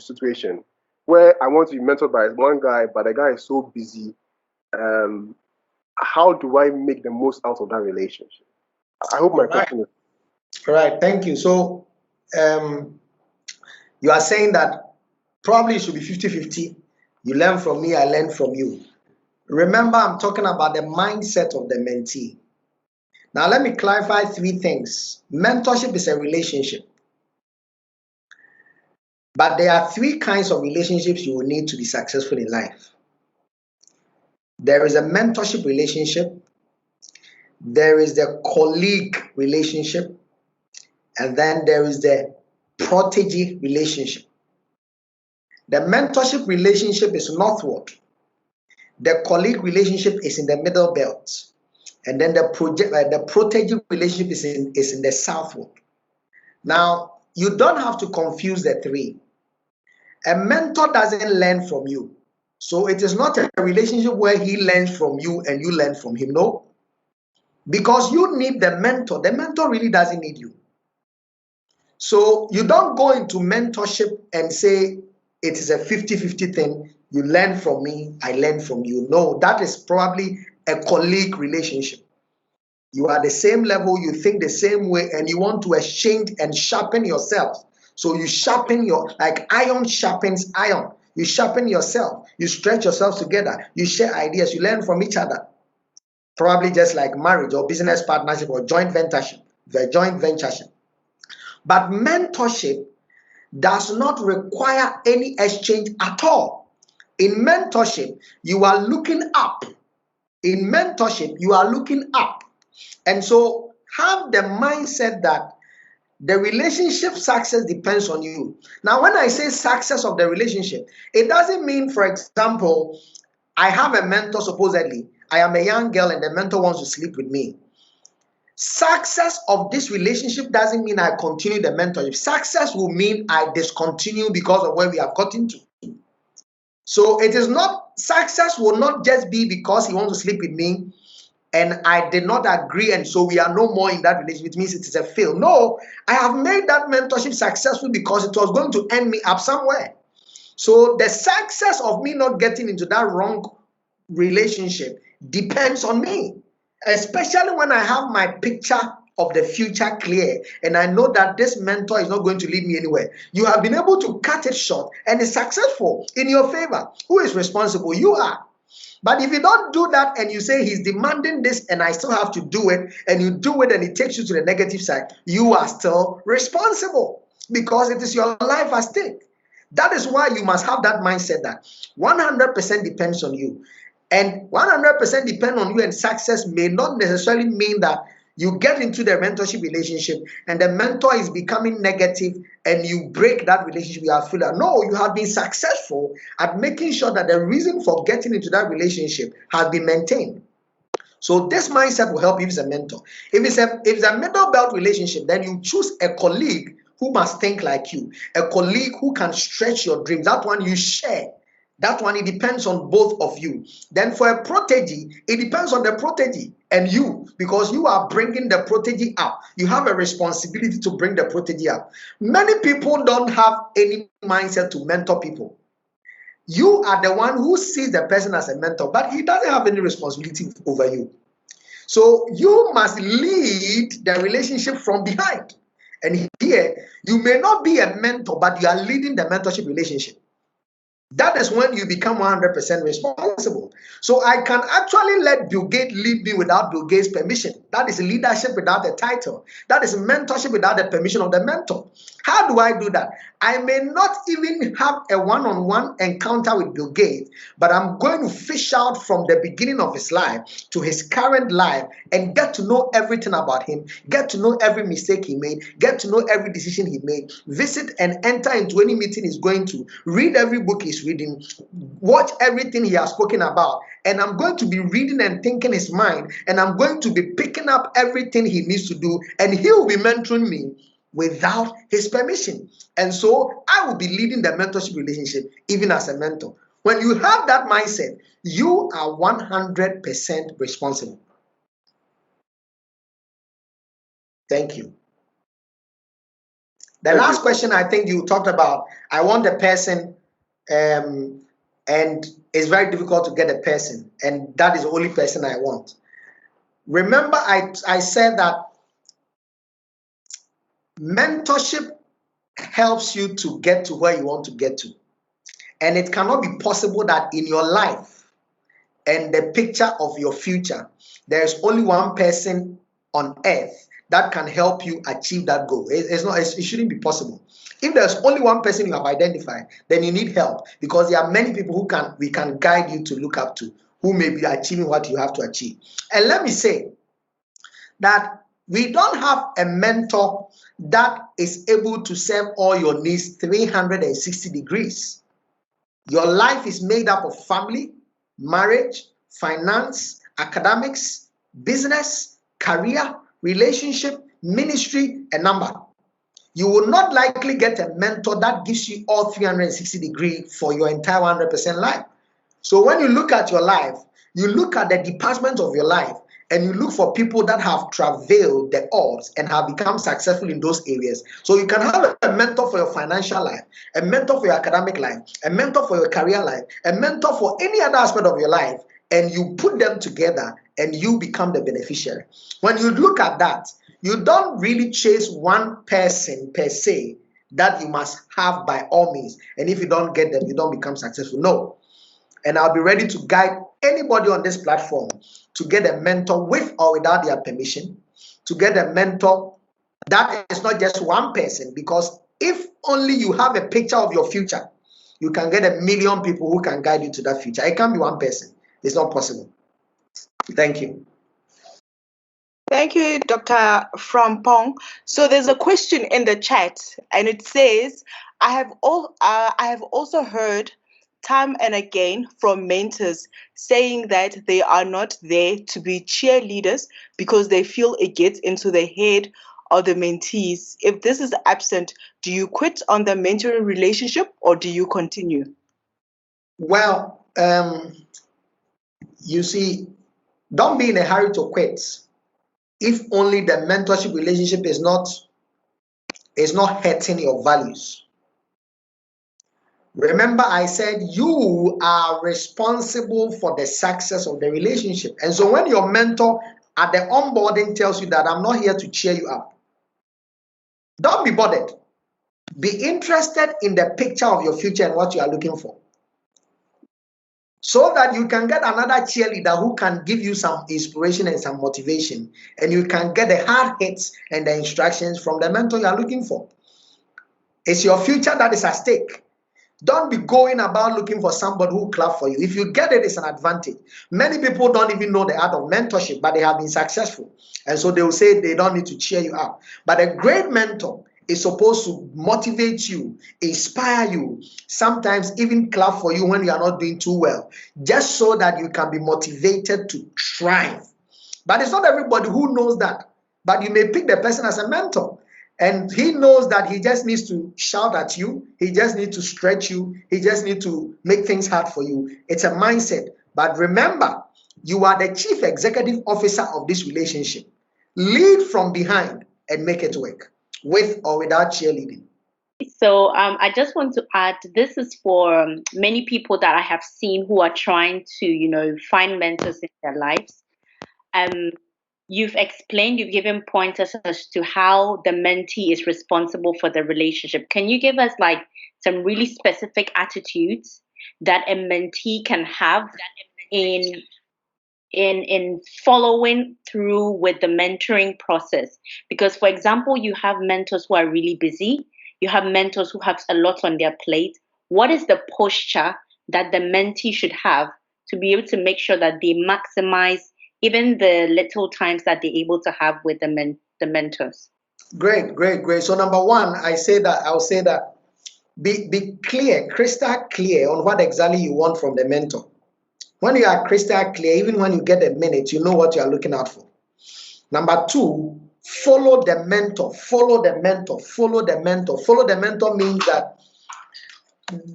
situation where I want to be mentored by one guy, but the guy is so busy? How do I make the most out of that relationship? I hope my question is... All right, thank you. So you are saying that probably it should be 50-50. You learn from me, I learn from you. Remember, I'm talking about the mindset of the mentee. Now, let me clarify 3 things. Mentorship is a relationship. But there are 3 kinds of relationships you will need to be successful in life. There is a mentorship relationship. There is the colleague relationship. And then there is the protege relationship. The mentorship relationship is northward. The colleague relationship is in the middle belt. And then the protege relationship is in the southward. Now, you don't have to confuse the three. A mentor doesn't learn from you. So it is not a relationship where he learns from you and you learn from him. No. Because you need the mentor. The mentor really doesn't need you. So you don't go into mentorship and say it is a 50-50 thing. You learn from me, I learn from you. No, that is probably a colleague relationship. You are the same level, you think the same way, and you want to exchange and sharpen yourself. So you sharpen like iron sharpens iron. You sharpen yourself, you stretch yourselves together, you share ideas, you learn from each other. Probably just like marriage or business partnership or joint ventureship. But mentorship does not require any exchange at all. In mentorship, you are looking up. In mentorship, you are looking up. And so have the mindset that the relationship success depends on you. Now, when I say success of the relationship, it doesn't mean, for example, I have a mentor, supposedly. I am a young girl and the mentor wants to sleep with me. Success of this relationship doesn't mean I continue the mentorship. Success will mean I discontinue because of where we have gotten to. So it is not, success will not just be because he wants to sleep with me and I did not agree and so we are no more in that relationship. It means it is a fail. No, I have made that mentorship successful because it was going to end me up somewhere. So the success of me not getting into that wrong relationship depends on me, especially when I have my picture of the future clear and I know that this mentor is not going to lead me anywhere. You have been able to cut it short and it's successful in your favor. Who is responsible? You are. But if you don't do that and you say he's demanding this and I still have to do it, and you do it and it takes you to the negative side, you are still responsible because it is your life at stake. That is why you must have that mindset that 100% depends on you. And 100% depend on you, and success may not necessarily mean that you get into the mentorship relationship and the mentor is becoming negative and you break that relationship. You have failure. No, you have been successful at making sure that the reason for getting into that relationship has been maintained. So this mindset will help you if it's a mentor. If it's a middle belt relationship, then you choose a colleague who must think like you, a colleague who can stretch your dreams. That one you share. That one, it depends on both of you. Then for a protege, it depends on the protege and you, because you are bringing the protege up. You have a responsibility to bring the protege up. Many people don't have any mindset to mentor people. You are the one who sees the person as a mentor, but he doesn't have any responsibility over you. So you must lead the relationship from behind. And here, you may not be a mentor, but you are leading the mentorship relationship. That is when you become 100% responsible. So I can actually let Bill Gates lead me without Bill Gates' permission. That is leadership without the title. That is mentorship without the permission of the mentor. How do I do that? I may not even have a one-on-one encounter with Bill Gates, but I'm going to fish out from the beginning of his life to his current life and get to know everything about him, get to know every mistake he made, get to know every decision he made, visit and enter into any meeting he's going to, read every book he's reading, watch everything he has spoken about, and I'm going to be reading and thinking his mind, and I'm going to be picking up everything he needs to do, and he will be mentoring me without his permission. And so I will be leading the mentorship relationship even as a mentor. When you have that mindset, you are 100% responsible. Thank you. The last question I think you talked about, I want a person, and it's very difficult to get a person, and that is the only person I want. Remember, I said that mentorship helps you to get to where you want to get to. And it cannot be possible that in your life and the picture of your future, there is only one person on earth that can help you achieve that goal. It shouldn't be possible. If there's only one person you have identified, then you need help, because there are many people we can guide you to look up to, who may be achieving what you have to achieve. And let me say that We don't have a mentor that is able to serve all your needs 360 degrees. Your life is made up of family, marriage, finance, academics, business, career, relationship, ministry, and number. You will not likely get a mentor that gives you all 360 degrees for your entire 100% life. So when you look at your life, you look at the department of your life, and you look for people that have travailed the odds and have become successful in those areas. So you can have a mentor for your financial life, a mentor for your academic life, a mentor for your career life, a mentor for any other aspect of your life, and you put them together and you become the beneficiary. When you look at that, you don't really chase one person per se that you must have by all means. And if you don't get them, you don't become successful. No. And I'll be ready to guide anybody on this platform to get a mentor with or without their permission, to get a mentor that is not just one person, because if only you have a picture of your future, you can get 1 million people who can guide you to that future. It can't be one person. It's not possible. Thank you. Thank you, Dr. Frimpong. So there's a question in the chat, and it says, I have also heard time and again from mentors saying that they are not there to be cheerleaders because they feel it gets into the head of the mentees. If this is absent, do you quit on the mentoring relationship or do you continue? Well, you see, don't be in a hurry to quit if only the mentorship relationship is not hurting your values. Remember, I said you are responsible for the success of the relationship. And so when your mentor at the onboarding tells you that I'm not here to cheer you up, don't be bothered. Be interested in the picture of your future and what you are looking for, so that you can get another cheerleader who can give you some inspiration and some motivation, and you can get the hard hits and the instructions from the mentor you are looking for. It's your future that is at stake. Don't be going about looking for somebody who will clap for you. If you get it, it's an advantage. Many people don't even know the art of mentorship, but they have been successful. And so they will say they don't need to cheer you up. But a great mentor is supposed to motivate you, inspire you, sometimes even clap for you when you are not doing too well, just so that you can be motivated to thrive. But it's not everybody who knows that. But you may pick the person as a mentor. And he knows that he just needs to shout at you. He just needs to stretch you. He just needs to make things hard for you. It's a mindset. But remember, you are the chief executive officer of this relationship. Lead from behind and make it work, with or without cheerleading. So I just want to add, this is for many people that I have seen who are trying to, find mentors in their lives. You've explained, you've given pointers as to how the mentee is responsible for the relationship. Can you give us like some really specific attitudes that a mentee can have in following through with the mentoring process? Because, for example, you have mentors who are really busy. You have mentors who have a lot on their plate. What is the posture that the mentee should have to be able to make sure that they maximize even the little times that they're able to have with the mentors? Great. So number one, I'll say that be clear, crystal clear on what exactly you want from the mentor. When you are crystal clear, even when you get a minute, you know what you are looking out for. Number two, follow the mentor. Follow the mentor means that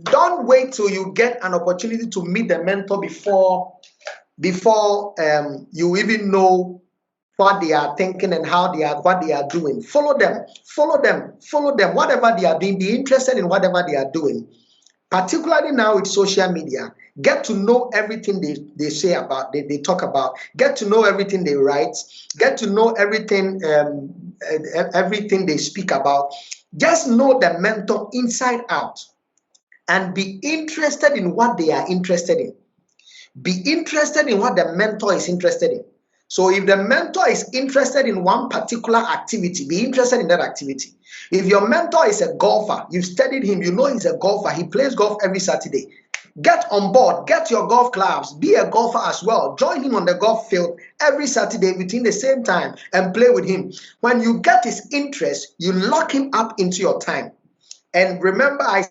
don't wait till you get an opportunity to meet the mentor before you even know what they are thinking and what they are doing. Follow them. Whatever they are doing, be interested in whatever they are doing. Particularly now with social media, get to know everything they say about, they talk about. Get to know everything they write. Get to know everything they speak about. Just know the mentor inside out, and be interested in what they are interested in. Be interested in what the mentor is interested in. So if the mentor is interested in one particular activity, be interested in that activity. If your mentor is a golfer, you've studied him, you know he's a golfer, he plays golf every Saturday, Get on board, get your golf clubs, be a golfer as well. Join him on the golf field every Saturday within the same time and play with him. When you get his interest, you lock him up into your time. And remember, I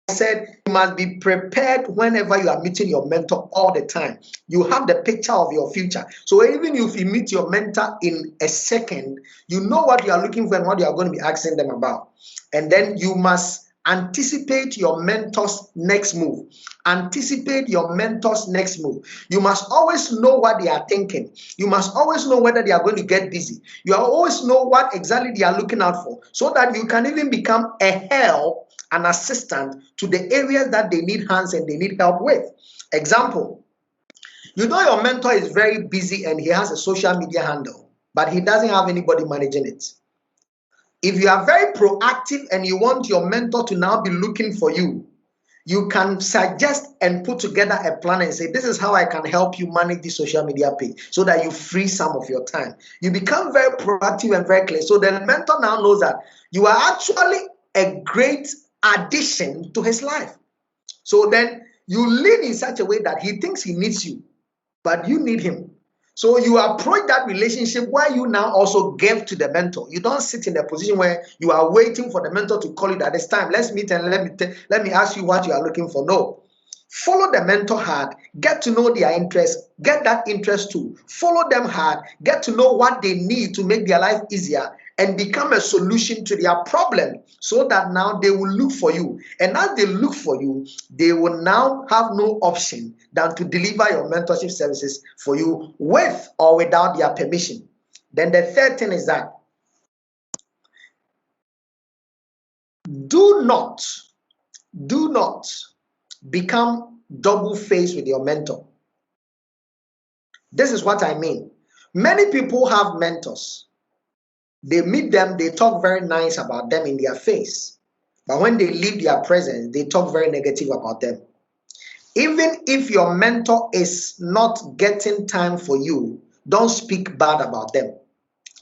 said you must be prepared whenever you are meeting your mentor all the time. You have the picture of your future. So even if you meet your mentor in a second, you know what you are looking for and what you are going to be asking them about. And then you must anticipate your mentor's next move. Anticipate your mentor's next move. You must always know what they are thinking. You must always know whether they are going to get busy. You always know what exactly they are looking out for, so that you can even become a help, an assistant to the areas that they need hands and they need help with. Example, you know your mentor is very busy and he has a social media handle, but he doesn't have anybody managing it. If you are very proactive and you want your mentor to now be looking for you, you can suggest and put together a plan and say, this is how I can help you manage the social media page, so that you free some of your time. You become very proactive and very clear. So the mentor now knows that you are actually a great addition to his life. So then you live in such a way that he thinks he needs you, but you need him. So you approach that relationship where you now also give to the mentor. You don't sit in a position where you are waiting for the mentor to call you at this time. Let's meet and let me ask you what you are looking for. No. Follow the mentor hard, get to know their interests, get that interest too. Follow them hard, get to know what they need to make their life easier, and become a solution to their problem, so that now they will look for you. And as they look for you, they will now have no option than to deliver your mentorship services for you with or without their permission. Then the third thing is that do not become double-faced with your mentor. This is what I mean. Many people have mentors. They meet them, they talk very nice about them in their face. But when they leave their presence, they talk very negative about them. Even if your mentor is not getting time for you, don't speak bad about them.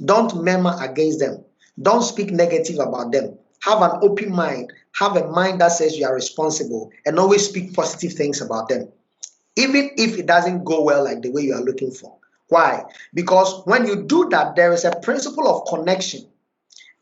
Don't murmur against them. Don't speak negative about them. Have an open mind. Have a mind that says you are responsible, and always speak positive things about them, even if it doesn't go well like the way you are looking for. Why? Because when you do that, there is a principle of connection.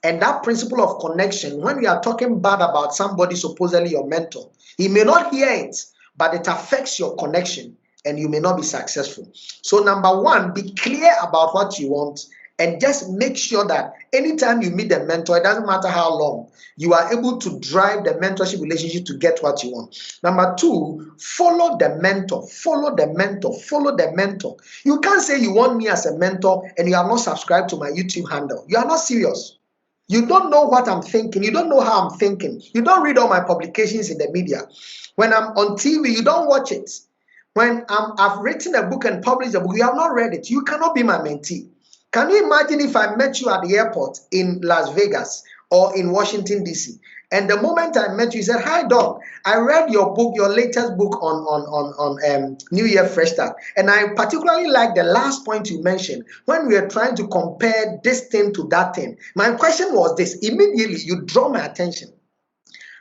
And that principle of connection, when you are talking bad about somebody, supposedly your mentor, he may not hear it, but it affects your connection and you may not be successful. So number one, be clear about what you want, and just make sure that anytime you meet the mentor, it doesn't matter how long, you are able to drive the mentorship relationship to get what you want. Number two, follow the mentor, follow the mentor, follow the mentor. You can't say you want me as a mentor and you are not subscribed to my YouTube handle. You are not serious. You don't know what I'm thinking. You don't know how I'm thinking. You don't read all my publications in the media. When I'm on TV, you don't watch it. When I've written a book and published a book, you have not read it. You cannot be my mentee. Can you imagine if I met you at the airport in Las Vegas or in Washington, D.C., and the moment I met you, you said, "Hi, Doc, I read your book, your latest book on New Year Fresh Start, and I particularly like the last point you mentioned when we are trying to compare this thing to that thing. My question was this." Immediately, you draw my attention.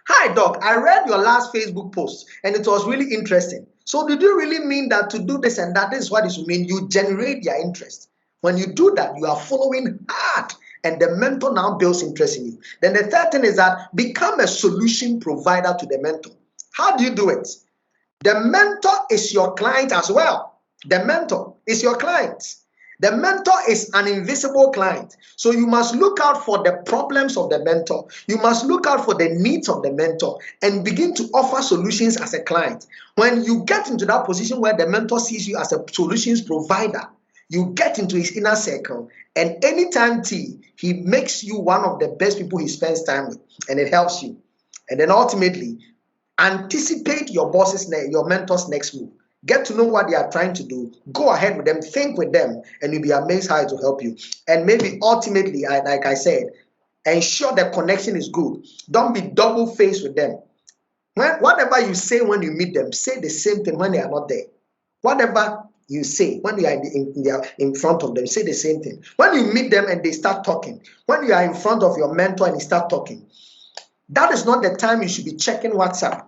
"Hi, Doc, I read your last Facebook post, and it was really interesting. So did you really mean that to do this and that? This is what it means." You generate their interest. When you do that, you are following hard, and the mentor now builds interest in you. Then the third thing is that become a solution provider to the mentor. How do you do it? The mentor is your client as well. The mentor is your client. The mentor is an invisible client. So you must look out for the problems of the mentor. You must look out for the needs of the mentor and begin to offer solutions as a client. When you get into that position where the mentor sees you as a solutions provider, you get into his inner circle, and anytime he makes you one of the best people he spends time with, and it helps you. And then ultimately, anticipate your mentor's next move. Get to know what they are trying to do. Go ahead with them, think with them, and you'll be amazed how it will help you. And maybe ultimately, like I said, ensure the connection is good. Don't be double-faced with them. Whatever you say when you meet them, say the same thing when they are not there. Whatever you say when you are in front of them, say the same thing. When you meet them and they start talking, when you are in front of your mentor and he start talking, that is not the time you should be checking WhatsApp.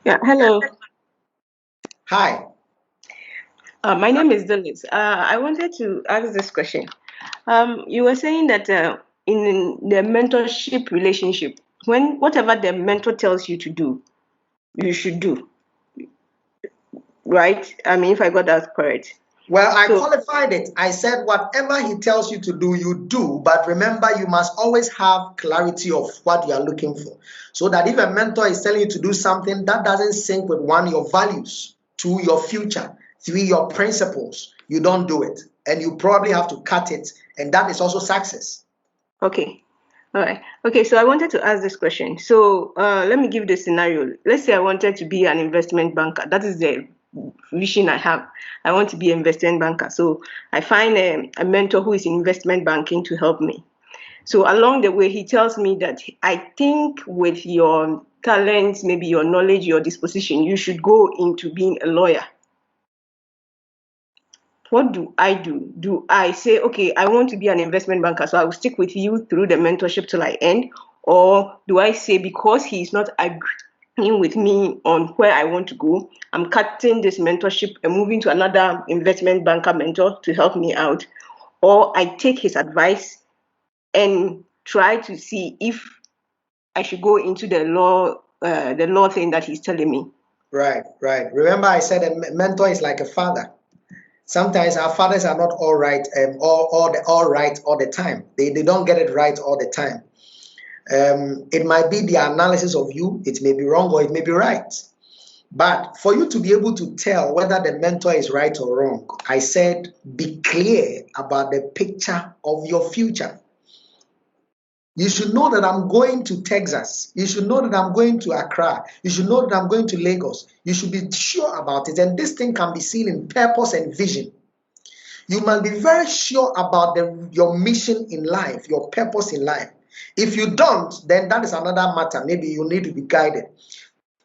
Yeah, hello. Hi. My name is Dennis. I wanted to ask this question. You were saying that in the mentorship relationship, when whatever the mentor tells you to do, you should do, right? I mean, if I got that correct. Well, I qualified it. I said whatever he tells you to do, you do. But remember, you must always have clarity of what you are looking for. So that if a mentor is telling you to do something that doesn't sync with one, your values, two, your future, three, your principles, you don't do it. And you probably have to cut it. And that is also success. Okay. All right. Okay, so I wanted to ask this question. So let me give the scenario. Let's say I wanted to be an investment banker. That is the vision I have. I want to be an investment banker. So I find a mentor who is in investment banking to help me. So along the way, he tells me that I think with your talents, maybe your knowledge, your disposition, you should go into being a lawyer. What do I do? Do I say, okay, I want to be an investment banker, so I will stick with you through the mentorship till I end? Or do I say, because he's not agreeing with me on where I want to go, I'm cutting this mentorship and moving to another investment banker mentor to help me out? Or I take his advice and try to see if I should go into the law thing that he's telling me. Right. Remember, I said a mentor is like a father. Sometimes our fathers are not all right, all right all the time. They don't get it right all the time. It might be the analysis of you, it may be wrong or it may be right. But for you to be able to tell whether the mentor is right or wrong, I said be clear about the picture of your future. You should know that I'm going to Texas. You should know that I'm going to Accra. You should know that I'm going to Lagos. You should be sure about it. And this thing can be seen in purpose and vision. You must be very sure about your mission in life, your purpose in life. If you don't, then that is another matter. Maybe you need to be guided.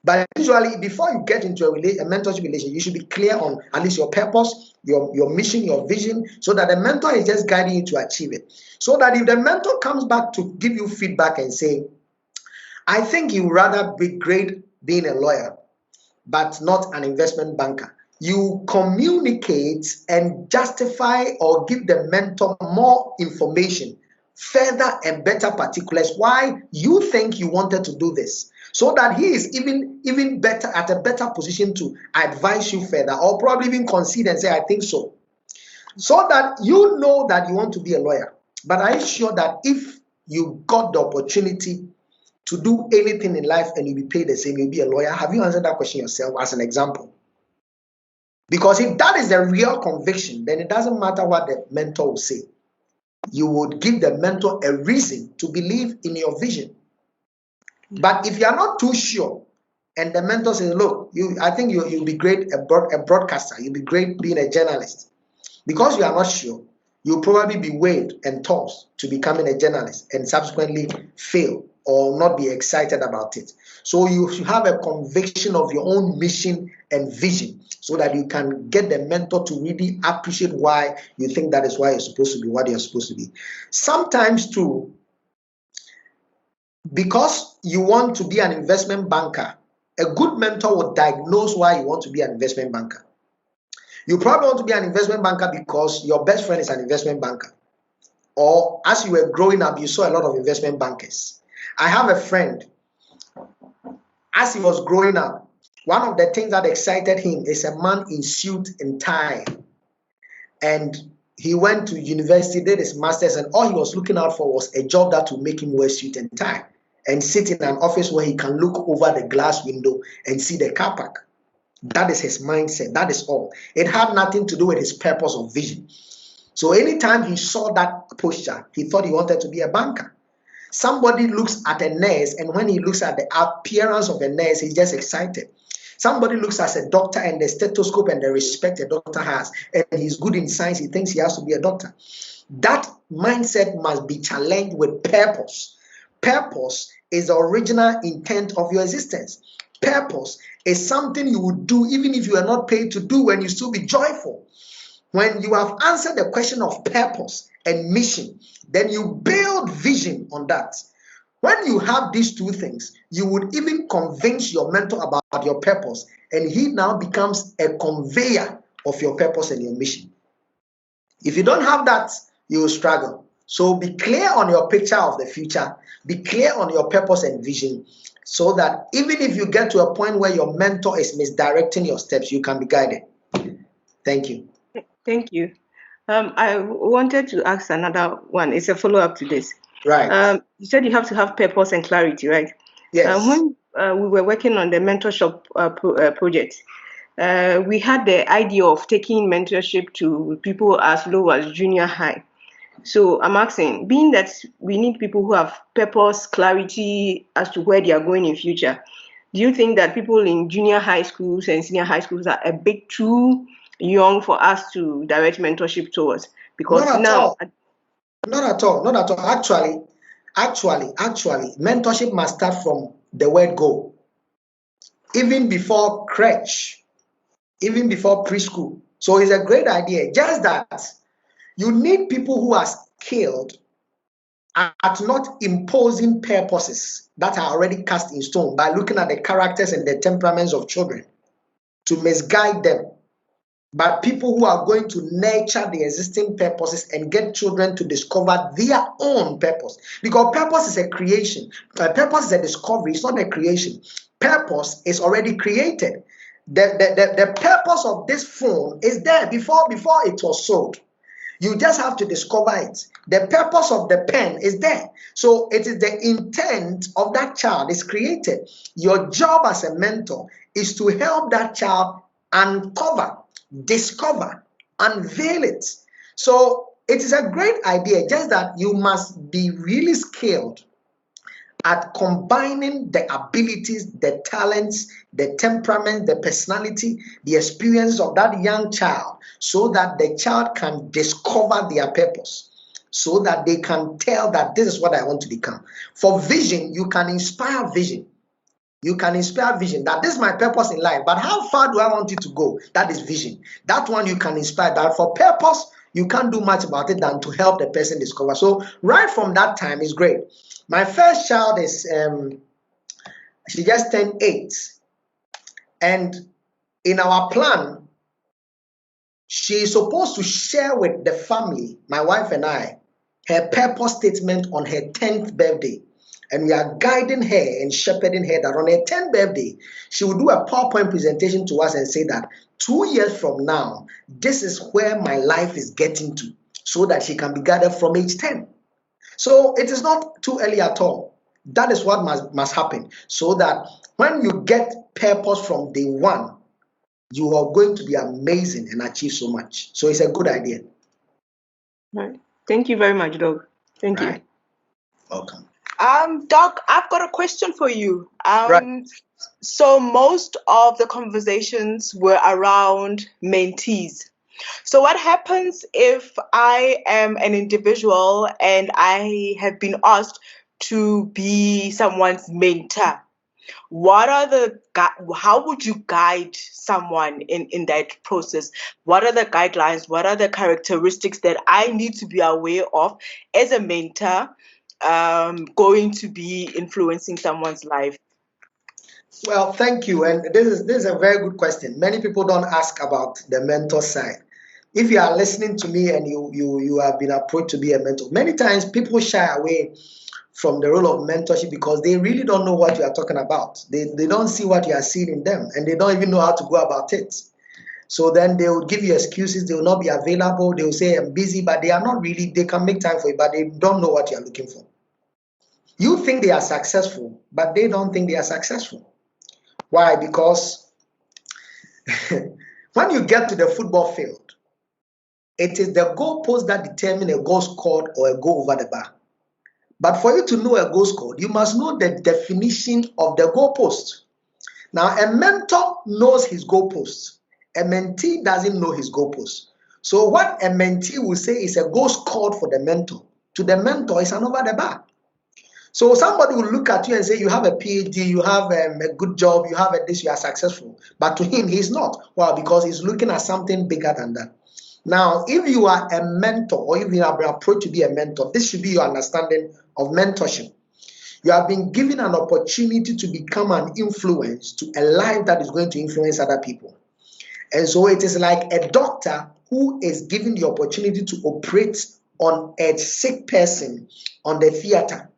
But usually, before you get into a mentorship relationship, you should be clear on at least your purpose, your mission, your vision, so that the mentor is just guiding you to achieve it. So that if the mentor comes back to give you feedback and say, I think you rather be great being a lawyer, but not an investment banker, you communicate and justify or give the mentor more information, further and better particulars why you think you wanted to do this, so that he is even better at a better position to advise you further, or probably even concede and say, I think so. So that you know that you want to be a lawyer. But are you sure that if you got the opportunity to do anything in life and you'll be paid the same, you'll be a lawyer? Have you answered that question yourself as an example? Because if that is the real conviction, then it doesn't matter what the mentor will say. You would give the mentor a reason to believe in your vision. But if you are not too sure, and the mentor says, look, I think you'll be great, a broadcaster, you'll be great being a journalist. Because you are not sure, you'll probably be weighed and tossed to becoming a journalist and subsequently fail or not be excited about it. So you should have a conviction of your own mission and vision so that you can get the mentor to really appreciate why you think that is why you're supposed to be what you're supposed to be. Sometimes too, because you want to be an investment banker, a good mentor will diagnose why you want to be an investment banker. You probably want to be an investment banker because your best friend is an investment banker. Or as you were growing up, you saw a lot of investment bankers. I have a friend, as he was growing up, one of the things that excited him is a man in suit and tie. And he went to university, did his master's, and all he was looking out for was a job that would make him wear suit and tie and sit in an office where he can look over the glass window and see the car park. That is his mindset. That is all. It had nothing to do with his purpose or vision. So anytime he saw that posture, he thought he wanted to be a banker. Somebody looks at a nurse, and when he looks at the appearance of a nurse, he's just excited. Somebody looks at a doctor and the stethoscope and the respect a doctor has, and he's good in science, he thinks he has to be a doctor. That mindset must be challenged with purpose. Purpose is the original intent of your existence. Purpose is something you would do even if you are not paid to do, and you still be joyful. When you have answered the question of purpose and mission, then you build vision on that. When you have these two things, you would even convince your mentor about your purpose, and he now becomes a conveyor of your purpose and your mission. If you don't have that, you will struggle. So be clear on your picture of the future, be clear on your purpose and vision, so that even if you get to a point where your mentor is misdirecting your steps, you can be guided. Thank you. Thank you. I wanted to ask another one. It's a follow-up to this. Right. You said you have to have purpose and clarity, right? Yes. When we were working on the mentorship project, we had the idea of taking mentorship to people as low as junior high. So I'm asking, being that we need people who have purpose, clarity as to where they are going in future, do you think that people in junior high schools and senior high schools are a bit too young for us to direct mentorship towards? Because Not at now, all. Not at all. Not at all. Actually, mentorship must start from the word go. Even before crèche, even before preschool. So it's a great idea. Just that you need people who are skilled at not imposing purposes that are already cast in stone by looking at the characters and the temperaments of children to misguide them, but people who are going to nurture the existing purposes and get children to discover their own purpose. Because purpose is a creation. Purpose is a discovery. It's not a creation. Purpose is already created. The purpose of this phone is there before it was sold. You just have to discover it. The purpose of the pen is there. So it is the intent of that child is created. Your job as a mentor is to help that child uncover, discover, unveil it. So it is a great idea, just that you must be really skilled at combining the abilities, the talents, the temperament, the personality, the experience of that young child, so that the child can discover their purpose, so that they can tell that this is what I want to become. For vision, you can inspire vision. You can inspire vision that this is my purpose in life, but how far do I want it to go? That is vision. That one you can inspire. That for purpose, you can't do much about it than to help the person discover. So right from that time is great. My first child is she just turned 8, and in our plan, she is supposed to share with the family, my wife and I, her purpose statement on her 10th birthday. And we are guiding her and shepherding her that on her 10th birthday, she will do a PowerPoint presentation to us and say that 2 years from now, this is where my life is getting to, so that she can be guided from age 10. So it is not too early at all. That is what must happen, so that when you get purpose from day one, you are going to be amazing and achieve so much. So it's a good idea. right. Thank you very much, Doug. Thank you. Welcome. Doc, I've got a question for you. Right. So most of the conversations were around mentees. So what happens if I am an individual and I have been asked to be someone's mentor? How would you guide someone in that process? What are the guidelines? What are the characteristics that I need to be aware of as a mentor going to be influencing someone's life? Well, thank you. And this is a very good question. Many people don't ask about the mentor side. If you are listening to me and you have been approached to be a mentor, many times people shy away from the role of mentorship because they really don't know what you are talking about. They don't see what you are seeing in them, and they don't even know how to go about it. So then they will give you excuses. They will not be available. They will say, I'm busy, but they are not really, they can make time for you, but they don't know what you are looking for. You think they are successful, but they don't think they are successful. Why? Because when you get to the football field, it is the goalpost that determine a goal scored or a goal over the bar. But for you to know a goal scored, you must know the definition of the goalpost. Now, a mentor knows his goalpost. A mentee doesn't know his goalpost. So what a mentee will say is a goal scored for the mentor. To the mentor, it's an over the bar. So somebody will look at you and say, you have a PhD, you have a good job, you have this, you are successful. But to him, he's not. Well, because he's looking at something bigger than that. Now, if you are a mentor or if you are approached to be a mentor, this should be your understanding of mentorship. You have been given an opportunity to become an influence to a life that is going to influence other people. And so it is like a doctor who is given the opportunity to operate on a sick person on the theater.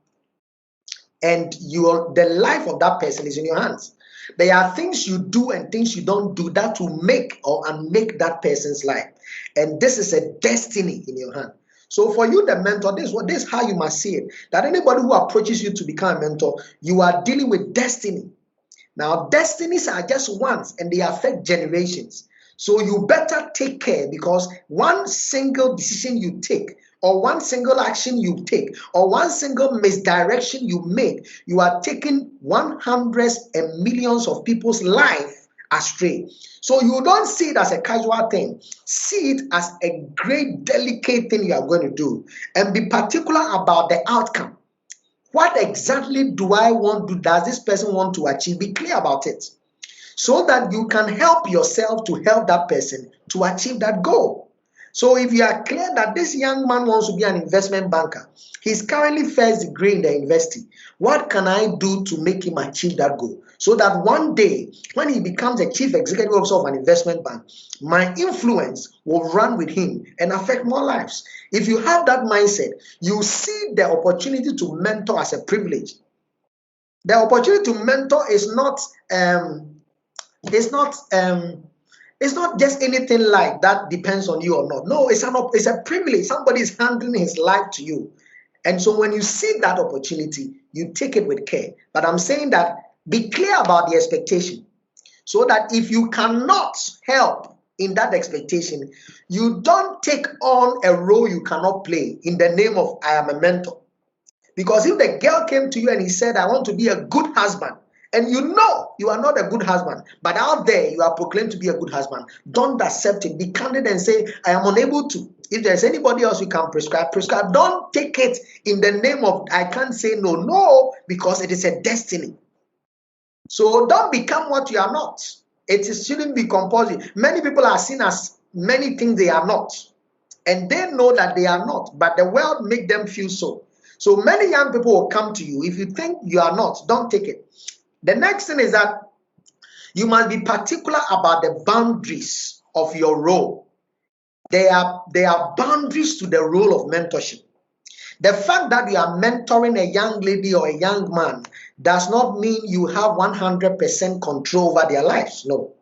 And the life of that person is in your hands. There are things you do and things you don't do that will make or unmake that person's life. And this is a destiny in your hand. So for you, the mentor, this is how you must see it. That anybody who approaches you to become a mentor, you are dealing with destiny. Now, destinies are just ones and they affect generations. So you better take care, because one single decision you take, or one single action you take, or one single misdirection you make, you are taking hundreds and millions of people's life astray. So you don't see it as a casual thing. See it as a great, delicate thing you are going to do, and be particular about the outcome. What exactly do I want to, does this person want to achieve? Be clear about it, so that you can help yourself to help that person to achieve that goal. So if you are clear that this young man wants to be an investment banker, he's currently first degree in the university, what can I do to make him achieve that goal? So that one day, when he becomes a chief executive officer of an investment bank, my influence will run with him and affect more lives. If you have that mindset, you see the opportunity to mentor as a privilege. The opportunity to mentor is not it's not just anything like that depends on you or not. No, it's a privilege. Somebody is handing his life to you. And so when you see that opportunity, you take it with care. But I'm saying that be clear about the expectation, so that if you cannot help in that expectation, you don't take on a role you cannot play in the name of I am a mentor. Because if the girl came to you and he said, I want to be a good husband, and you know you are not a good husband, but out there you are proclaimed to be a good husband, don't accept it. Be candid and say, I am unable to. If there's anybody else you can prescribe. Don't take it in the name of I can't say no. No, because it is a destiny. So don't become what you are not. It shouldn't be compulsory. Many people are seen as many things they are not, and they know that they are not, but the world make them feel so. So many young people will come to you. If you think you are not, don't take it. The next thing is that you must be particular about the boundaries of your role. There are boundaries to the role of mentorship. The fact that you are mentoring a young lady or a young man does not mean you have 100% control over their lives. No.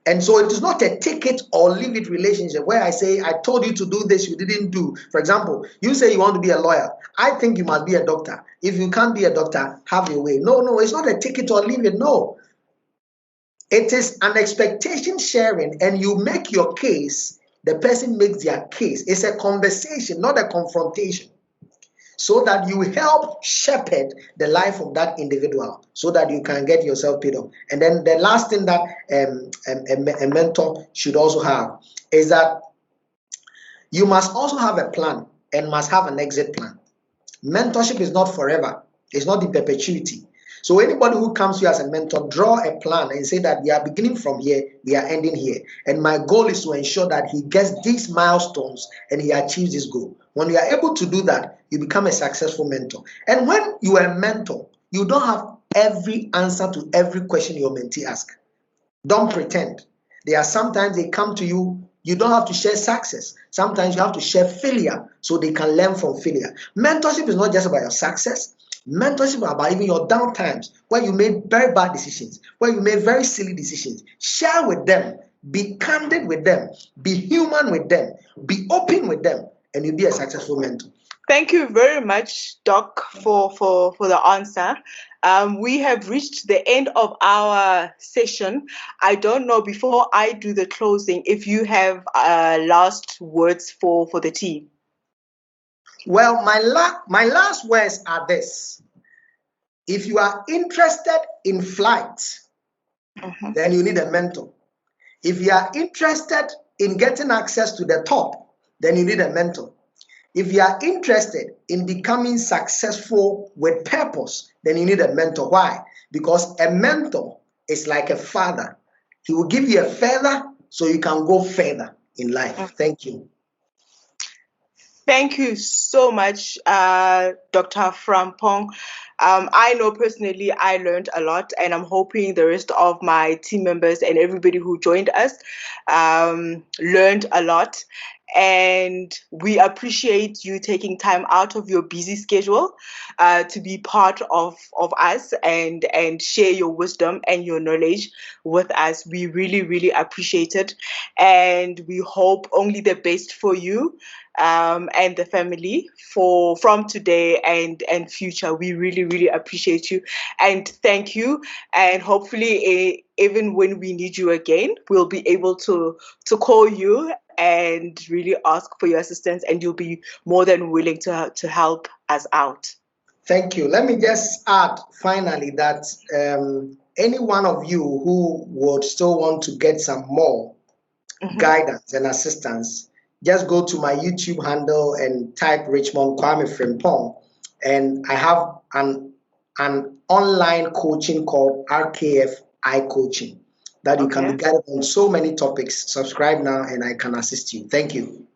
And so it is not a take it or leave it relationship where I say, I told you to do this, you didn't do. For example, you say you want to be a lawyer. I think you must be a doctor. If you can't be a doctor, have your way. No, it's not a take it or leave it. No. It is an expectation sharing, and you make your case, the person makes their case. It's a conversation, not a confrontation, so that you help shepherd the life of that individual so that you can get yourself paid off. And then the last thing that a mentor should also have is that you must also have a plan and must have an exit plan. Mentorship is not forever. It's not in perpetuity. So anybody who comes to you as a mentor, draw a plan and say that we are beginning from here, we are ending here. And my goal is to ensure that he gets these milestones and he achieves this goal. When you are able to do that, you become a successful mentor. And when you are a mentor, you don't have every answer to every question your mentee asks. Don't pretend. There are sometimes they come to you, you don't have to share success. Sometimes you have to share failure so they can learn from failure. Mentorship is not just about your success. Mentorship is about even your down times, where you made very bad decisions, where you made very silly decisions. Share with them. Be candid with them. Be human with them. Be open with them, and you'll be a successful mentor. Thank you very much, Doc, for the answer. We have reached the end of our session. I don't know, before I do the closing, if you have last words for the team. Well, my last words are this. If you are interested in flight, then you need a mentor. If you are interested in getting access to the top, then you need a mentor. If you are interested in becoming successful with purpose, then you need a mentor. Why? Because a mentor is like a father. He will give you a feather so you can go further in life. Thank you. Thank you so much, Dr. Frimpong. I know personally I learned a lot, and I'm hoping the rest of my team members and everybody who joined us learned a lot. And we appreciate you taking time out of your busy schedule to be part of us and share your wisdom and your knowledge with us. We really, really appreciate it. And we hope only the best for you and the family from today and future. We really, really appreciate you and thank you. And hopefully, even when we need you again, we'll be able to call you and really ask for your assistance, and you'll be more than willing to help us out. Thank you. Let me just add finally that any one of you who would still want to get some more guidance and assistance, just go to my YouTube handle and type Richmond Kwame Frimpong, and I have an online coaching called RKF Coaching that you can be guided on so many topics. Subscribe now and I can assist you. Thank you.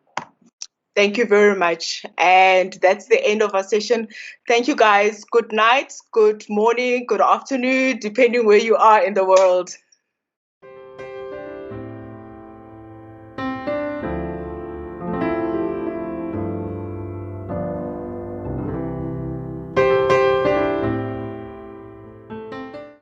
Thank you very much. And that's the end of our session. Thank you, guys. Good night, good morning, good afternoon, depending where you are in the world.